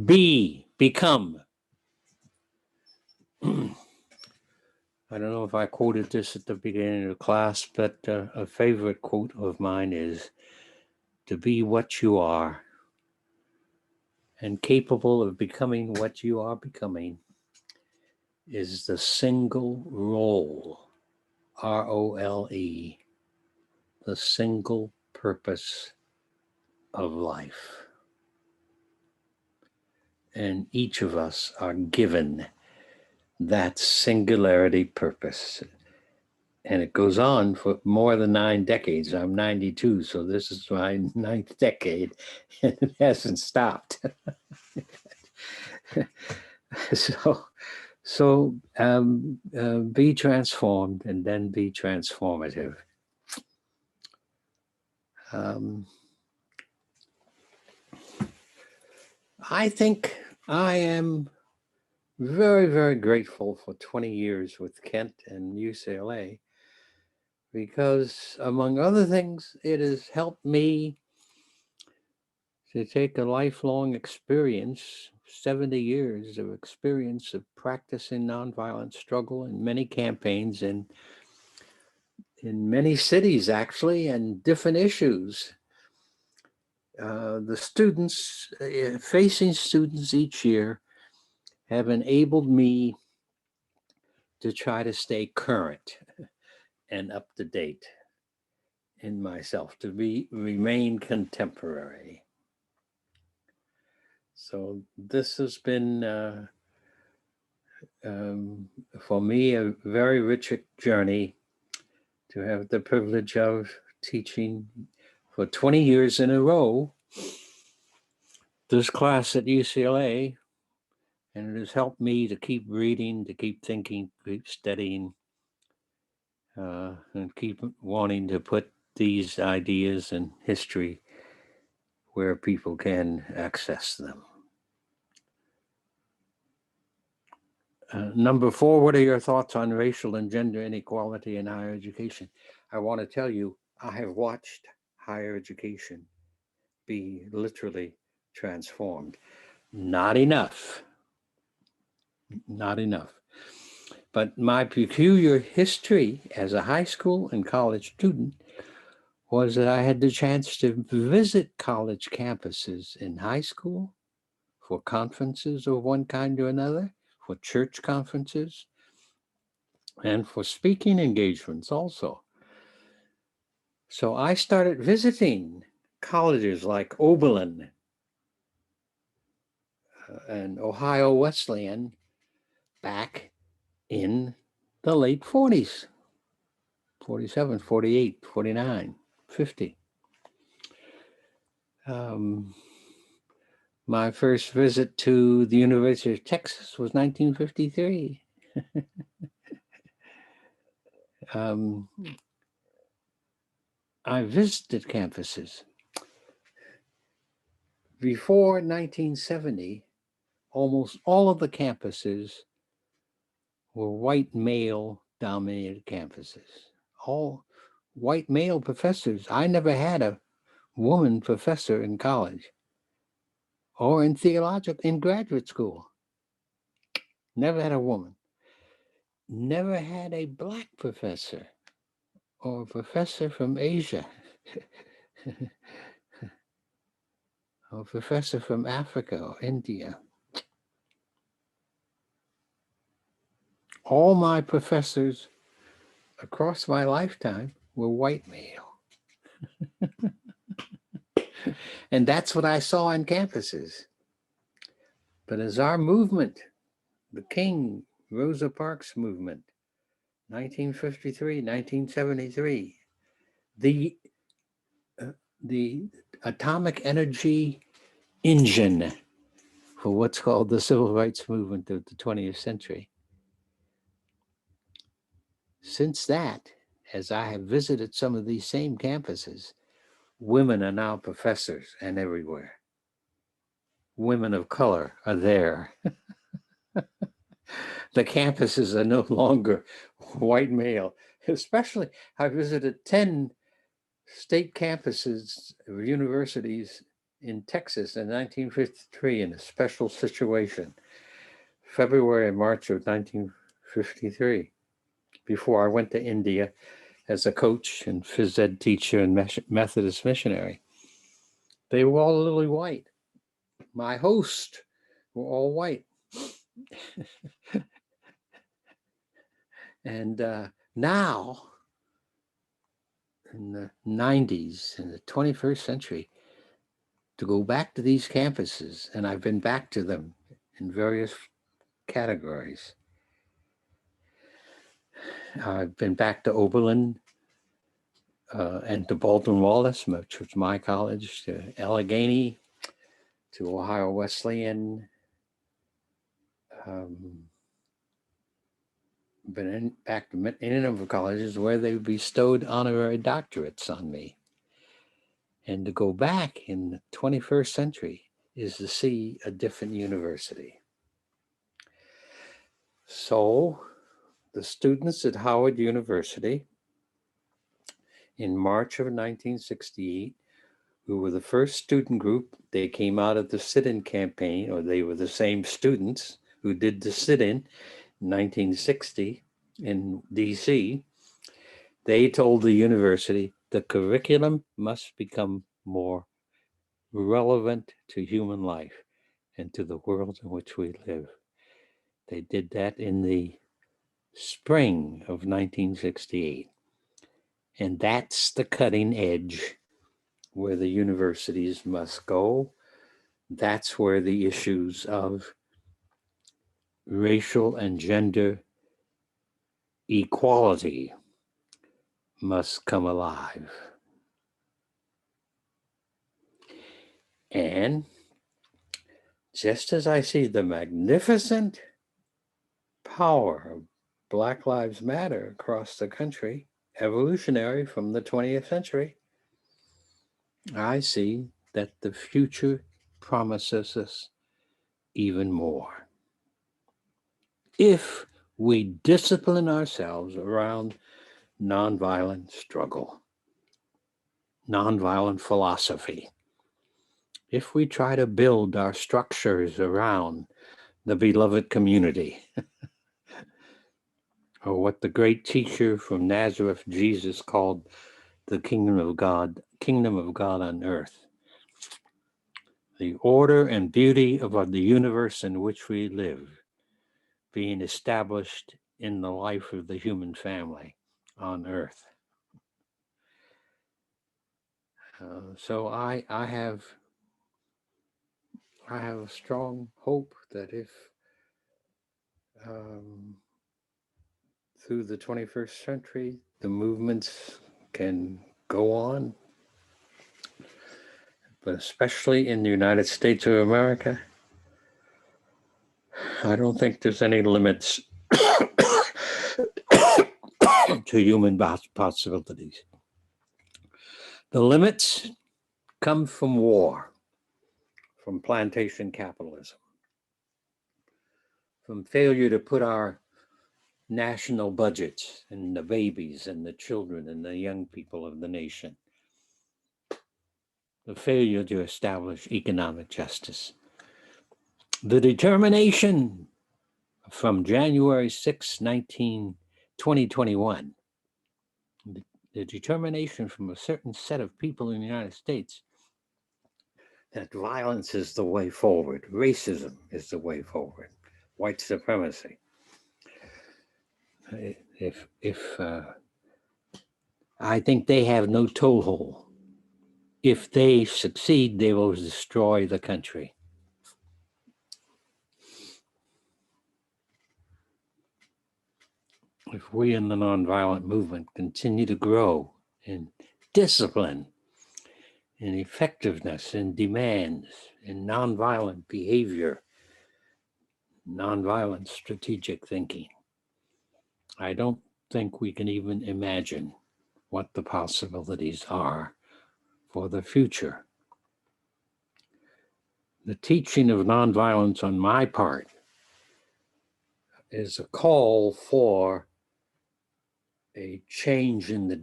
become. I don't know if I quoted this at the beginning of the class, but a favorite quote of mine is, to be what you are and capable of becoming what you are becoming is the single role, ROLE, the single purpose of life. And each of us are given that singularity purpose. And it goes on for more than 9 decades. I'm 92, so this is my 9th decade, and it hasn't stopped. So be transformed and then be transformative. I think I am very, very grateful for 20 years with Kent and UCLA because, among other things, it has helped me to take a lifelong experience, 70 years of experience of practicing nonviolent struggle in many campaigns and in many cities, actually, and different issues. The students, facing students each year, have enabled me to try to stay current and up to date in myself, to remain contemporary. So this has been, for me, a very rich journey to have the privilege of teaching for 20 years in a row this class at UCLA. And it has helped me to keep reading, to keep thinking, keep studying, and keep wanting to put these ideas and history where people can access them. Number 4, what are your thoughts on racial and gender inequality in higher education? I want to tell you, I have watched higher education be literally transformed. Not enough. Not enough. But my peculiar history as a high school and college student was that I had the chance to visit college campuses in high school for conferences of one kind or another, for church conferences, and for speaking engagements also. So I started visiting colleges like Oberlin and Ohio Wesleyan back in the late 40s, 47, 48, 49, 50. My first visit to the University of Texas was 1953. I visited campuses. Before 1970, almost all of the campuses were white male-dominated campuses. All white male professors. I never had a woman professor in college or in graduate school. Never had a woman. Never had a black professor or a professor from Asia or a professor from Africa or India. All my professors across my lifetime were white male. And that's what I saw on campuses. But as our movement, the King, Rosa Parks movement, 1953, 1973, the atomic energy engine for what's called the civil rights movement of the 20th century. Since that, as I have visited some of these same campuses, women are now professors and everywhere. Women of color are there. The campuses are no longer white male, especially I visited 10 state campuses of universities in Texas in 1953 in a special situation, February and March of 1953, before I went to India as a coach and phys ed teacher and Methodist missionary. They were all lily white. My hosts were all white. And now, in the 90s, in the 21st century, to go back to these campuses, and I've been back to them in various categories. I've been back to Oberlin and to Baldwin Wallace, which was my college, to Allegheny, to Ohio Wesleyan. Been back to any number of colleges where they bestowed honorary doctorates on me. And to go back in the 21st century is to see a different university. So the students at Howard University in March of 1968, who were the first student group, they came out of the sit-in campaign, or they were the same students who did the sit-in 1960 in DC. They told the university the curriculum must become more relevant to human life and to the world in which we live. They did that in the spring of 1968. And that's the cutting edge where the universities must go. That's where the issues of racial and gender equality must come alive. And just as I see the magnificent power of Black Lives Matter across the country, evolutionary from the 20th century, I see that the future promises us even more. If we discipline ourselves around nonviolent struggle, nonviolent philosophy, if we try to build our structures around the beloved community, or what the great teacher from Nazareth, Jesus, called the kingdom of God on earth, the order and beauty of the universe in which we live, being established in the life of the human family on earth. So I have a strong hope that if through the 21st century, the movements can go on, but especially in the United States of America, I don't think there's any limits to human possibilities. The limits come from war, from plantation capitalism, from failure to put our national budgets and the babies and the children and the young people of the nation, the failure to establish economic justice, the determination from January 6, 2021, the determination from a certain set of people in the United States that violence is the way forward, racism is the way forward, white supremacy. If I think they have no toehold. If they succeed, they will destroy the country. If we in the nonviolent movement continue to grow in discipline, in effectiveness, in demands, in nonviolent behavior, nonviolent strategic thinking, I don't think we can even imagine what the possibilities are for the future. The teaching of nonviolence on my part is a call for a change in the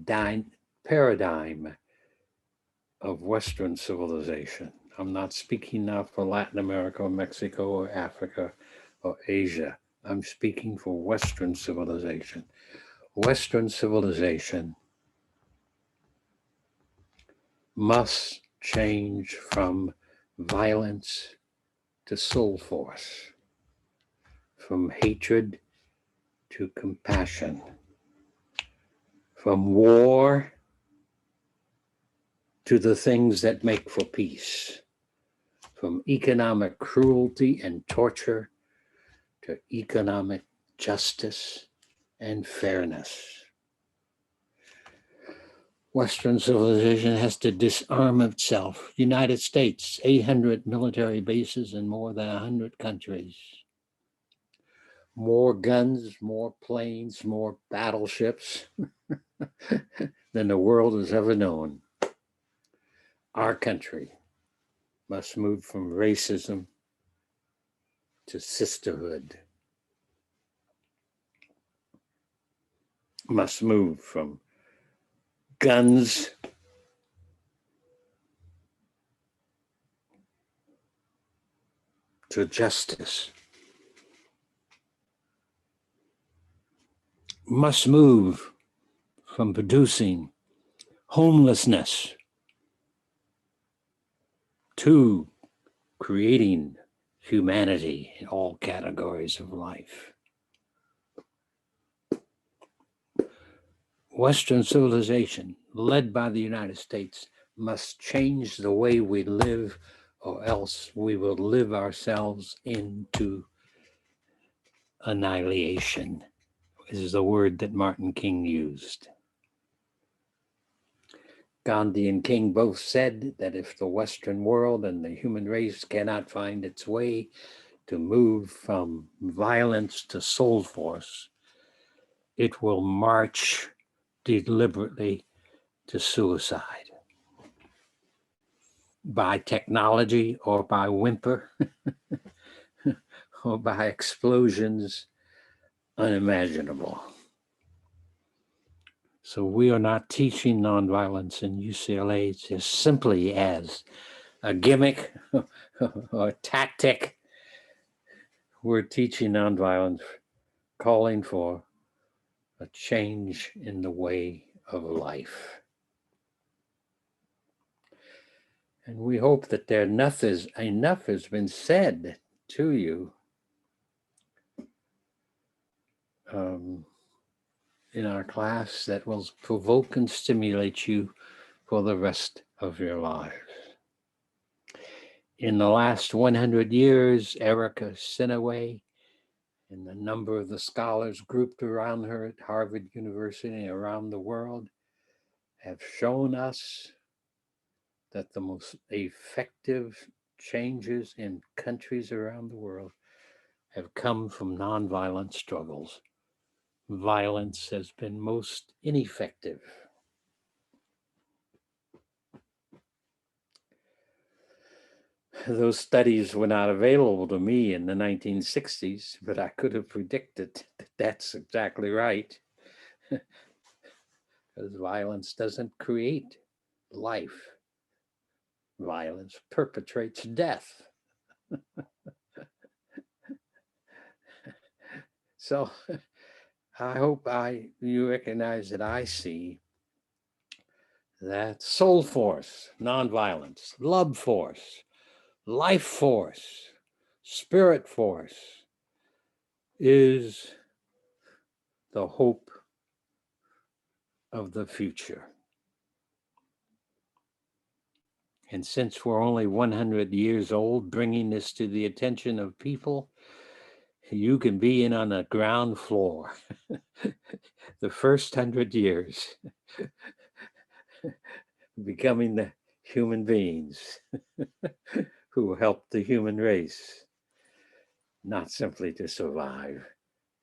paradigm of Western civilization. I'm not speaking now for Latin America or Mexico or Africa or Asia. I'm speaking for Western civilization. Western civilization must change from violence to soul force, from hatred to compassion, from war to the things that make for peace, from economic cruelty and torture to economic justice and fairness. Western civilization has to disarm itself. United States, 800 military bases in more than 100 countries. More guns, more planes, more battleships than the world has ever known. Our country must move from racism to sisterhood. must move from guns to justice, must move from producing homelessness to creating humanity in all categories of life. Western civilization, led by the United States, must change the way we live, or else we will live ourselves into annihilation, is the word that Martin King used. Gandhi and King both said that if the Western world and the human race cannot find its way to move from violence to soul force, it will march deliberately to suicide by technology or by whimper or by explosions unimaginable. So we are not teaching nonviolence in UCLA just simply as a gimmick or a tactic. We're teaching nonviolence, calling for a change in the way of life. And we hope that enough has been said to you in our class that will provoke and stimulate you for the rest of your lives. In the last 100 years, Erica Sinaway and the number of the scholars grouped around her at Harvard University and around the world have shown us that the most effective changes in countries around the world have come from nonviolent struggles. Violence has been most ineffective. Those studies were not available to me in the 1960s, but I could have predicted that that's exactly right. Because violence doesn't create life. Violence perpetrates death. So I hope you recognize that I see that soul force, nonviolence, love force, life force, spirit force is the hope of the future. And since we're only 100 years old, bringing this to the attention of people, you can be in on the ground floor. The first 100 years, becoming the human beings who help the human race, not simply to survive,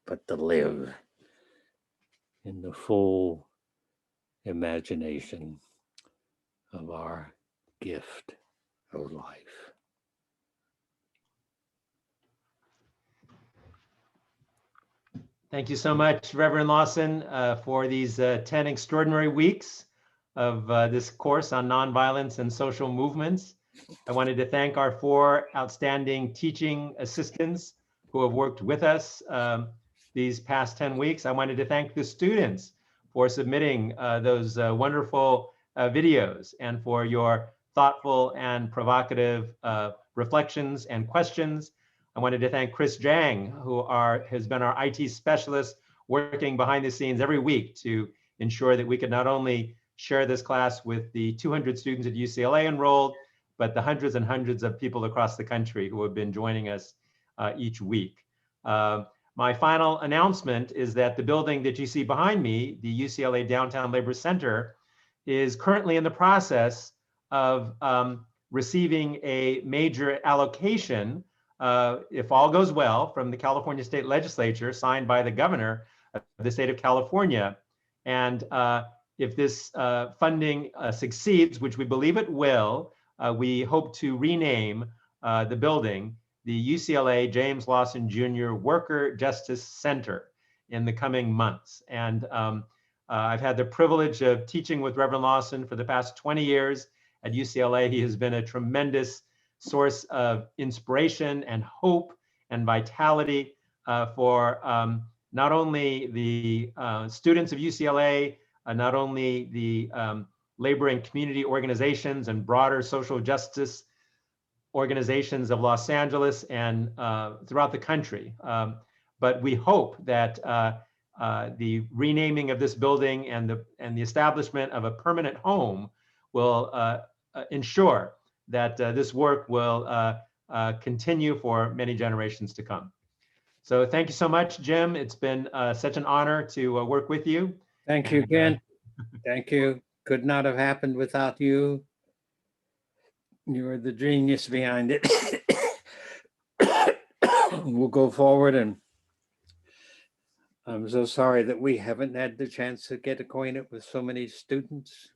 but to live in the full imagination of our gift of life. Thank you so much, Reverend Lawson, for these 10 extraordinary weeks of this course on nonviolence and social movements. I wanted to thank our 4 outstanding teaching assistants who have worked with us these past 10 weeks. I wanted to thank the students for submitting those wonderful videos and for your thoughtful and provocative reflections and questions. I wanted to thank Chris Jang, who has been our IT specialist, working behind the scenes every week to ensure that we could not only share this class with the 200 students at UCLA enrolled, but the hundreds and hundreds of people across the country who have been joining us each week. My final announcement is that the building that you see behind me, the UCLA Downtown Labor Center, is currently in the process of receiving a major allocation, if all goes well, from the California State Legislature, signed by the governor of the state of California. And if this funding succeeds, which we believe it will, we hope to rename the building the UCLA James Lawson Jr. Worker Justice Center in the coming months. And I've had the privilege of teaching with Reverend Lawson for the past 20 years at UCLA. He has been a tremendous source of inspiration and hope and vitality for not only the students of UCLA, not only the labor and community organizations and broader social justice organizations of Los Angeles and throughout the country. But we hope that the renaming of this building and the establishment of a permanent home will ensure that this work will continue for many generations to come. So thank you so much, Jim. It's been such an honor to work with you. Thank you, Ken. Thank you. Could not have happened without you. You are the genius behind it. We'll go forward, and I'm so sorry that we haven't had the chance to get acquainted with so many students,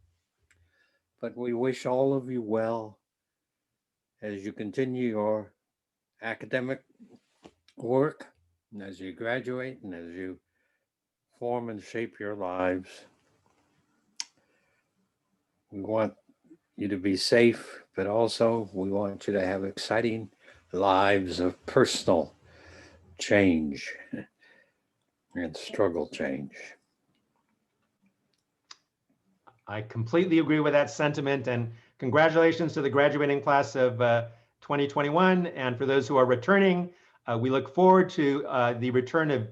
but we wish all of you well as you continue your academic work, and as you graduate, and as you form and shape your lives. We want you to be safe, but also we want you to have exciting lives of personal change and struggle change. I completely agree with that sentiment, and congratulations to the graduating class of 2021. And for those who are returning, we look forward to the return of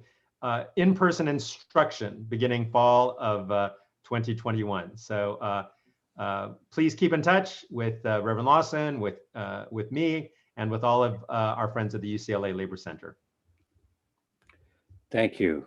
in-person instruction beginning fall of 2021. So please keep in touch with Reverend Lawson, with me, and with all of our friends at the UCLA Labor Center. Thank you.